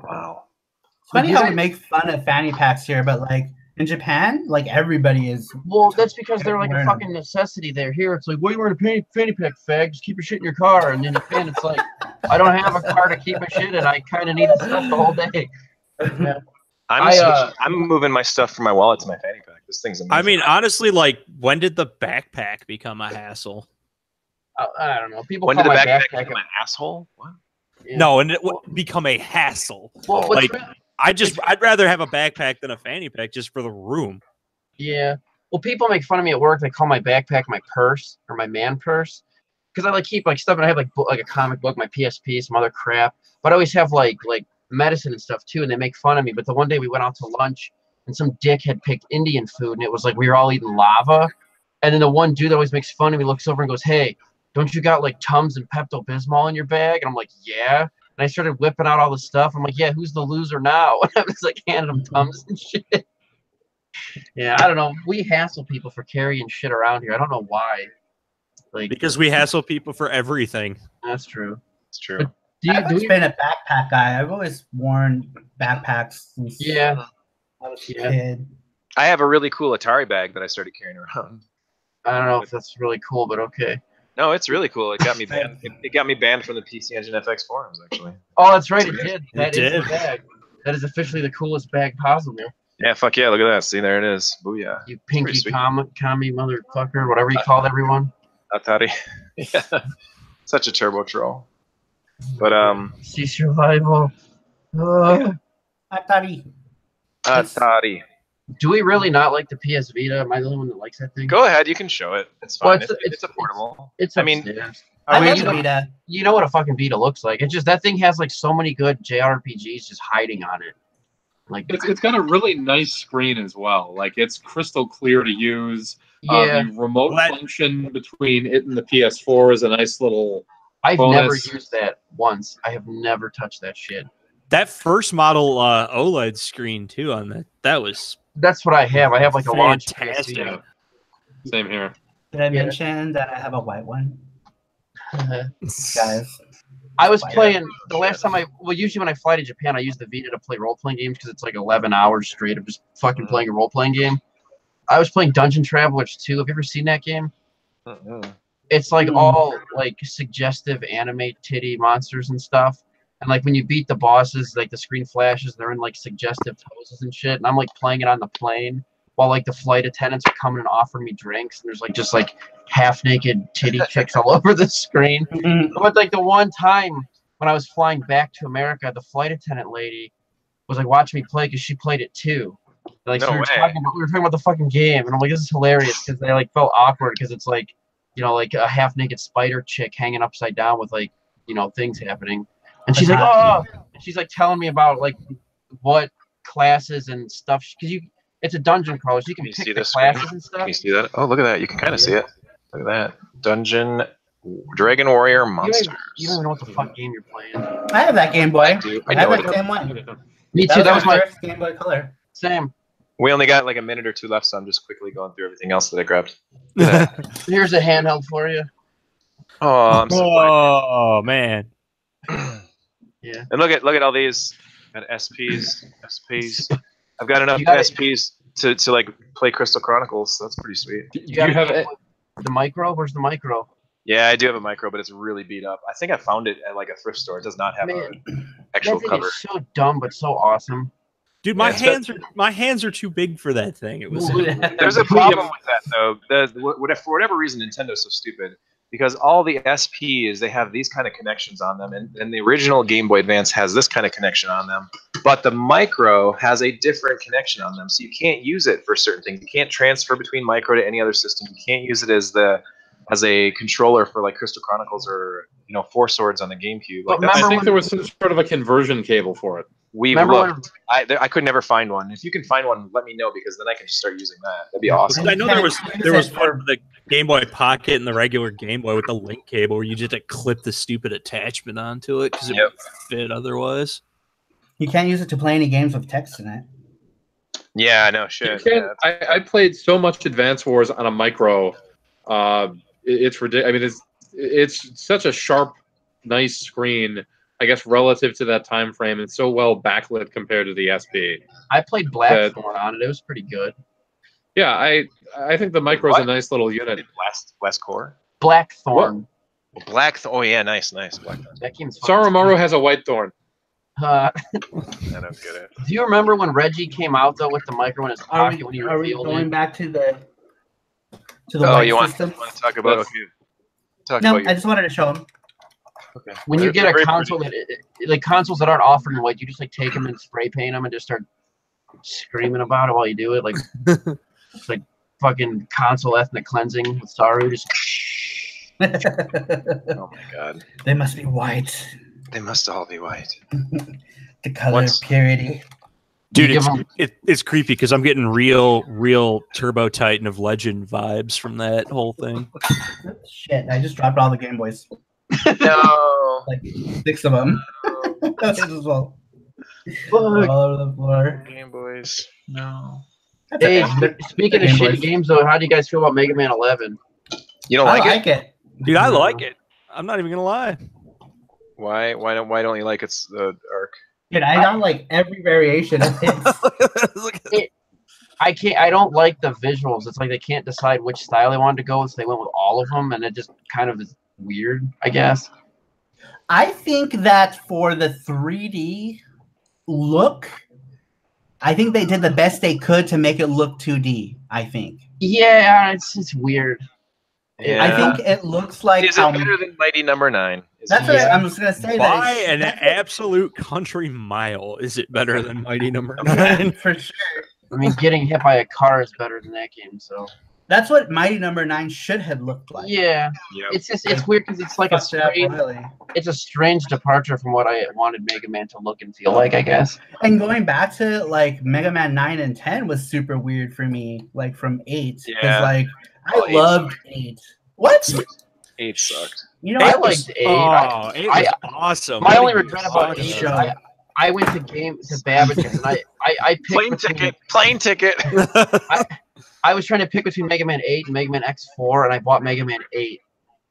Wow. It's funny how we make fun of fanny packs here, but like in Japan, like everybody is. Well, that's because they're like a fucking necessity. They're here. It's like, why are you wearing a fanny pack, fag? Just keep your shit in your car. And in Japan, it's like, I don't have a car to keep my shit in. I kind of need the stuff the whole day. Yeah. I'm moving my stuff from my wallet to my fanny pack. This thing's amazing. I mean, honestly, like, when did the backpack become a hassle? I don't know. People when call did the my backpack backpack become an asshole? What? Yeah. No, and it would become a hassle. Well, Like, I'd rather have a backpack than a fanny pack just for the room. yeah. Well, people make fun of me at work. They call my backpack my purse or my man purse because I like keep like stuff, and I have like a comic book, my PSP, some other crap. But I always have like medicine and stuff too, and they make fun of me. But the one day we went out to lunch, and some dick had picked Indian food, and it was like we were all eating lava. And then the one dude that always makes fun of me looks over and goes, "Hey, don't you got like Tums and Pepto-Bismol in your bag?" And I'm like, "Yeah." And I started whipping out all the stuff. I'm like, yeah, who's the loser now? And I was like handing them thumbs and shit. Yeah, I don't know. We hassle people for carrying shit around here. I don't know why. Like, because we hassle people for everything. That's true. It's true. But I've always been a backpack guy. I've always worn backpacks since yeah. I was a kid. I have a really cool Atari bag that I started carrying around. I don't know if that's really cool, but okay. No, it's really cool. It got me banned. It got me banned from the PC Engine FX forums, actually. Oh, that's right. It did. That did. is the bag. That is officially the coolest bag possible. Yeah, fuck yeah. Look at that. See, there it is. Booyah. You pinky commie motherfucker, whatever you called everyone. Atari. Yeah. Such a turbo troll. But, See survival. Atari. Atari. Do we really not like the PS Vita? Am I the only one that likes that thing? Go ahead. You can show it. It's fine. Well, it's a portable. It's I mean, I mean, love you the know, Vita. you know what a fucking Vita looks like. It's just that thing has like so many good JRPGs just hiding on it. Like It's got a really nice screen as well. Like it's crystal clear to use. yeah, The remote function between it and the PS4 is a nice little I've bonus. never used that once. I have never touched that shit. That first model OLED screen too on that was That's what I have. I have like a launch PS fantastic. Vita. Same here. Did I mention that I have a white one? Guys. I was playing the last time usually when I fly to Japan, I use the Vita to play role-playing games because it's like 11 hours straight of just fucking playing a role-playing game. I was playing Dungeon Travelers 2. Have you ever seen that game? It's like all like suggestive anime titty monsters and stuff. And like when you beat the bosses, like the screen flashes, they're in like suggestive poses and shit. And I'm like playing it on the plane while like the flight attendants are coming and offering me drinks. And there's like just like half-naked titty chicks all over the screen. But like the one time when I was flying back to America, the flight attendant lady was like watching me play because she played it too. Like No so we were way. talking about the fucking game, and I'm like, this is hilarious because they like felt awkward because it's like, you know, like a half-naked spider chick hanging upside down with like, you know, things happening. And she's like, oh, and she's like telling me about like what classes and stuff because it's a dungeon crawl, so you can you pick see the this classes screen? and stuff. Can you see that? Oh, look at that. You can kind of see it. Look at that. Dungeon Dragon Warrior Monsters. You don't even know what the fuck game you're playing. I have that Game Boy. I do. I I have know that it. same one. Me too. That was my first Game Boy Color. same. We only got like a minute or two left, so I'm just quickly going through everything else that I grabbed. Here's a handheld for you. Oh, I'm so oh man. Yeah. And look at all these. Got SPs. I've got enough You got it. SPs to like play Crystal Chronicles. So that's pretty sweet. Do you have it? The micro? Where's the micro? Yeah, I do have a micro, but it's really beat up. I think I found it at like a thrift store. It does not have Man, an actual That thing cover. is so dumb but so awesome. Dude, Yeah, it's my hands are too big for that thing. It was There's a problem with that though. For whatever reason, Nintendo's so stupid because all the SPs they have these kind of connections on them, and the original Game Boy Advance has this kind of connection on them, but the micro has a different connection on them, so you can't use it for certain things. You can't transfer between micro to any other system. You can't use it as a controller for like Crystal Chronicles or Four Swords on the GameCube. Like, But I remember think when- there was some sort of a conversion cable for it. we've Remember when- looked. I could never find one. If you can find one, let me know because then I can just start using that. That'd be awesome. I know there was part of the Game Boy Pocket and the regular Game Boy with the link cable where you just had to clip the stupid attachment onto it because it Yep. would fit otherwise. You can't use it to play any games with text in it. Yeah, no You shit. can, I played so much Advance Wars on a micro. It's ridiculous. I mean, it's such a sharp, nice screen. I guess relative to that time frame, and so well backlit compared to the SP. I played Blackthorn on it. It was pretty good. Yeah, I think the micro is a nice little unit. Blast Core. Blackthorn. Oh yeah, nice. Blackthorn. That game's fucking Soromaru has a white thorn. I don't get it. Do you remember when Reggie came out though with the micro in his Are pocket when he we revealed going it? back to the Oh, white you want system? to talk about? Okay. Talk No, about I just wanted to show him. Okay. When you get They're a very console pretty. like consoles that aren't offered in white, you just like take them and spray paint them and just start screaming about it while you do it. Like it's like fucking console ethnic cleansing with Saru. Just Oh my god. They must be white. They must all be white. The color Once- of purity. Dude, You give 'em- it's creepy because I'm getting real Turbo Titan of Legend vibes from that whole thing. Shit, I just dropped all the Game Boys. No. Like 6 of them. as well. Fuck. All over the floor. Game Boys. No. Hey, speaking of shitty games, though, how do you guys feel about Mega Man 11? You don't I like it? like it. Dude, I like it. I'm not even gonna lie. Why don't you like its arc? Dude, I got like every variation of it. I don't like the visuals. It's like they can't decide which style they wanted to go with, so they went with all of them, and it just kind of is weird, I guess. I think that for the 3D look, I think they did the best they could to make it look 2D, I think. Yeah, it's weird. Yeah. I think it looks like... Is it better than Mighty Number 9? That's what I was going to say. By an absolute country mile, is it better than Mighty Number 9? For sure. I mean, getting hit by a car is better than that game, so... That's what Mighty Number 9 should have looked like. Yeah. Yep. It's weird because it's like it's a strange departure from what I wanted Mega Man to look and feel like, I guess. And going back to like Mega Man 9 and 10 was super weird for me, like from 8. Because like I loved 8. What? 8 sucked. You know, I liked 8. Oh, 8 was awesome. My only regret about 8, I went to Babbage and I picked plane ticket. I was trying to pick between Mega Man 8 and Mega Man X4, and I bought Mega Man 8.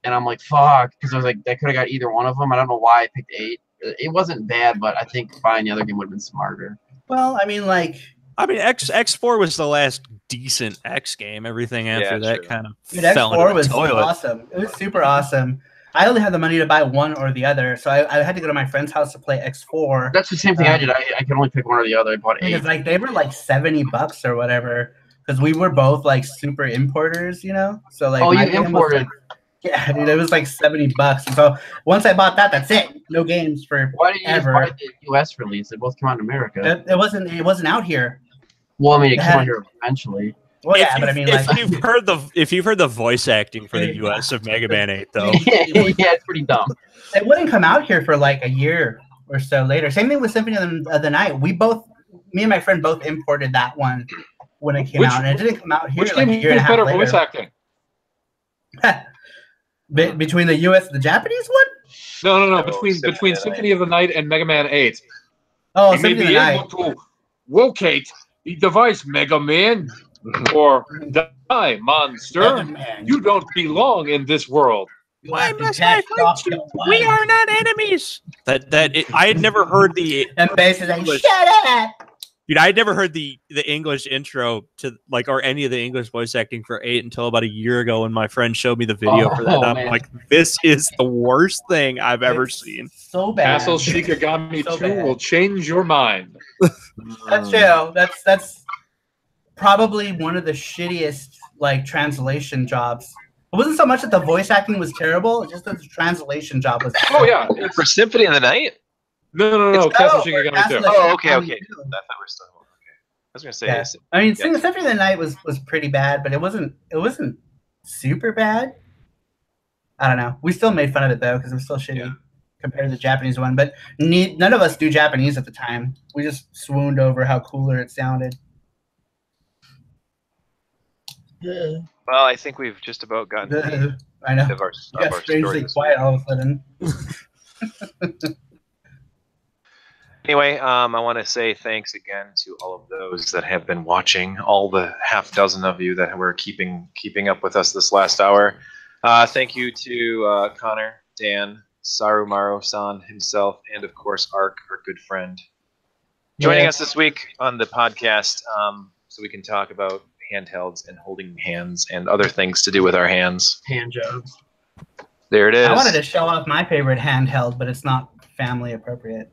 And I'm like, fuck, because I was like, I could have got either one of them. I don't know why I picked 8. It wasn't bad, but I think buying the other game would have been smarter. Well, I mean, X4 was the last decent X game. Everything after that kind of fell X4 into was the toilet. Awesome. It was super awesome. I only had the money to buy one or the other, so I had to go to my friend's house to play X4. That's the same thing I did. I could only pick one or the other. I bought 8. Because like they were like $70 or whatever. Because we were both like super importers, you know. So like, you imported? Yeah, dude, it was like $70. So once I bought that, that's it. No games for Why didn't you just ever. buy the U.S. release? They both came out in America. It wasn't out here. Well, I mean, it came out here eventually. Well, yeah, but I mean, like, if you've heard the voice acting for the U.S. of Mega Man 8, though, yeah, it's pretty dumb. It wouldn't come out here for like a year or so later. Same thing with Symphony of the Night. Me and my friend both imported that one when it came out, and it didn't come out here. Which like game a year and a half better later. voice acting? Between the U.S. and the Japanese one? No. Between Symphony of the Night and Mega Man 8. Oh, you may Symphony of be the Night. able to locate the device, Mega Man, or die, monster. You don't belong in this world. Why must I fight you? We are not enemies. I had never heard the and basically shut up. Dude, I had never heard the English intro to like or any of the English voice acting for 8 until about a year ago when my friend showed me the video for that. And I'm like, this is the worst thing I've ever seen. So bad. Castle Shikigami 2 will change your mind. That's true. That's probably one of the shittiest like translation jobs. It wasn't so much that the voice acting was terrible, just that the translation job was. Oh yeah, for Symphony of the Night. No. Castle Shikigami 2. Oh, okay. I thought we were still. Okay. I was gonna say. Yeah. I mean, Symphony of the Night was pretty bad, but it wasn't super bad. I don't know. We still made fun of it though because it was still shitty compared to the Japanese one. But none of us do Japanese at the time. We just swooned over how cooler it sounded. Well, I think we've just about gotten to the end I know. of our You got strangely quiet all of a sudden. Anyway, I want to say thanks again to all of those that have been watching, all the half dozen of you that were keeping up with us this last hour. Thank you to Connor, Dan, Sarumaru-san himself, and of course Ark, our good friend, joining us this week on the podcast so we can talk about handhelds and holding hands and other things to do with our hands. Hand jobs. There it is. I wanted to show off my favorite handheld, but it's not family appropriate.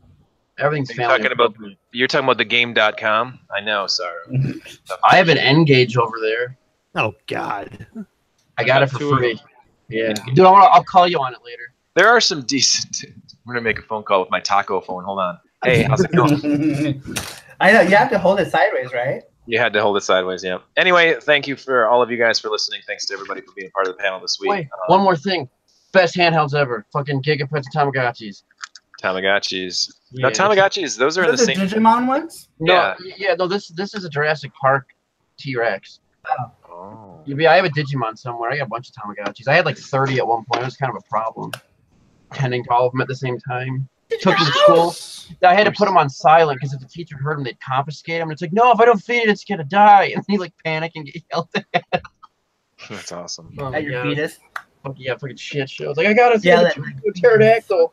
Everything's family appropriate. You're talking about the game.com? I know, sorry. I have an N-Gage over there. Oh, God. I got it for free. Yeah. Dude, I'll call you on it later. There are some decent... We're going to make a phone call with my taco phone. Hold on. Hey, how's it going? I know. You have to hold it sideways, right? You had to hold it sideways, yeah. Anyway, thank you for all of you guys for listening. Thanks to everybody for being part of the panel this week. Wait, one more thing. Best handhelds ever. Fucking Gigapets and Tamagotchis. Tamagotchis. Yeah. No, Tamagotchis. Those are in the same. Digimon ones? No, no. This is a Jurassic Park T-Rex. Oh. Yeah, I have a Digimon somewhere. I got a bunch of Tamagotchis. I had like 30 at one point. It was kind of a problem. Tending to all of them at the same time. took him to school. I had to put him on silent because if the teacher heard him, they'd confiscate him. And it's like, no, if I don't feed it, it's gonna die. And he like panic and get yelled at. That's awesome. Oh, At your fetus. Yeah, fucking shit show. It's like I gotta see Yeah, the pterodactyl.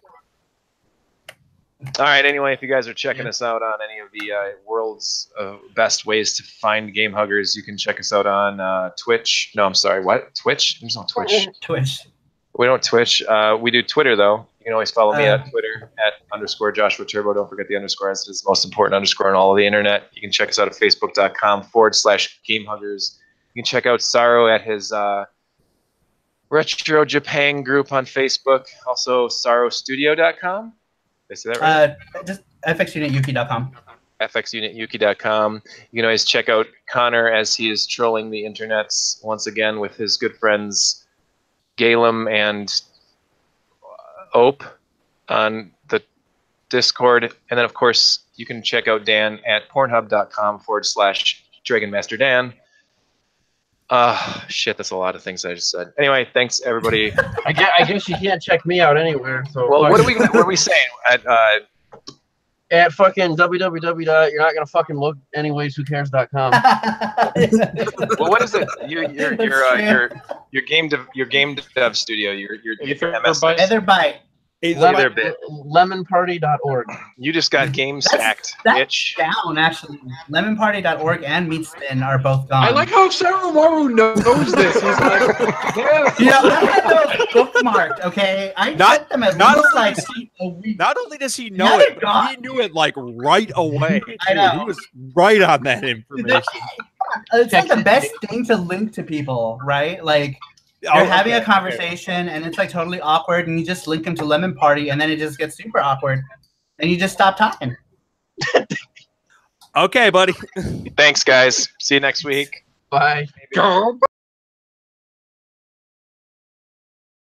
All right. Anyway, if you guys are checking us out on any of the world's best ways to find game huggers, you can check us out on Twitch. No, I'm sorry. What? Twitch? There's no Twitch. Twitch. We don't Twitch. We do Twitter though. You can always follow me at Twitter @_Joshua Turbo. Don't forget the underscore, as it is the most important underscore on all of the internet. You can check us out at facebook.com/gamehuggers. You can check out Saro at his Retro Japan group on Facebook. Also, sarostudio.com. Did I say that right? Just fxunituki.com. fxunituki.com. You can always check out Connor as he is trolling the internets once again with his good friends Galem and Ope on the Discord. And then, of course, you can check out Dan at pornhub.com/DragonMasterDan. Shit, that's a lot of things I just said. Anyway, thanks, everybody. I guess you can't check me out anywhere. So Well, what are we saying? At fucking www.you'renotgonna-fucking-look-anyways-who-cares.com. Well, what is it? Your game dev studio. Your MS. Etherbyte. Lemonparty.org. You just got game stacked, That's bitch. down, actually. Lemonparty.org and Meatspin are both gone. I like how Sarumaru knows this. He's like, Yeah, I had those bookmarked, okay? I sent them at least like a week. Not only does he Now know they're it, but gone. he knew it like right away. I know. He was right on that information. It's like the best thing to link to people, right? Like, you're having a conversation and it's like totally awkward and you just link them to Lemon Party and then it just gets super awkward and you just stop talking. Okay, buddy. Thanks, guys. See you next week. Bye. go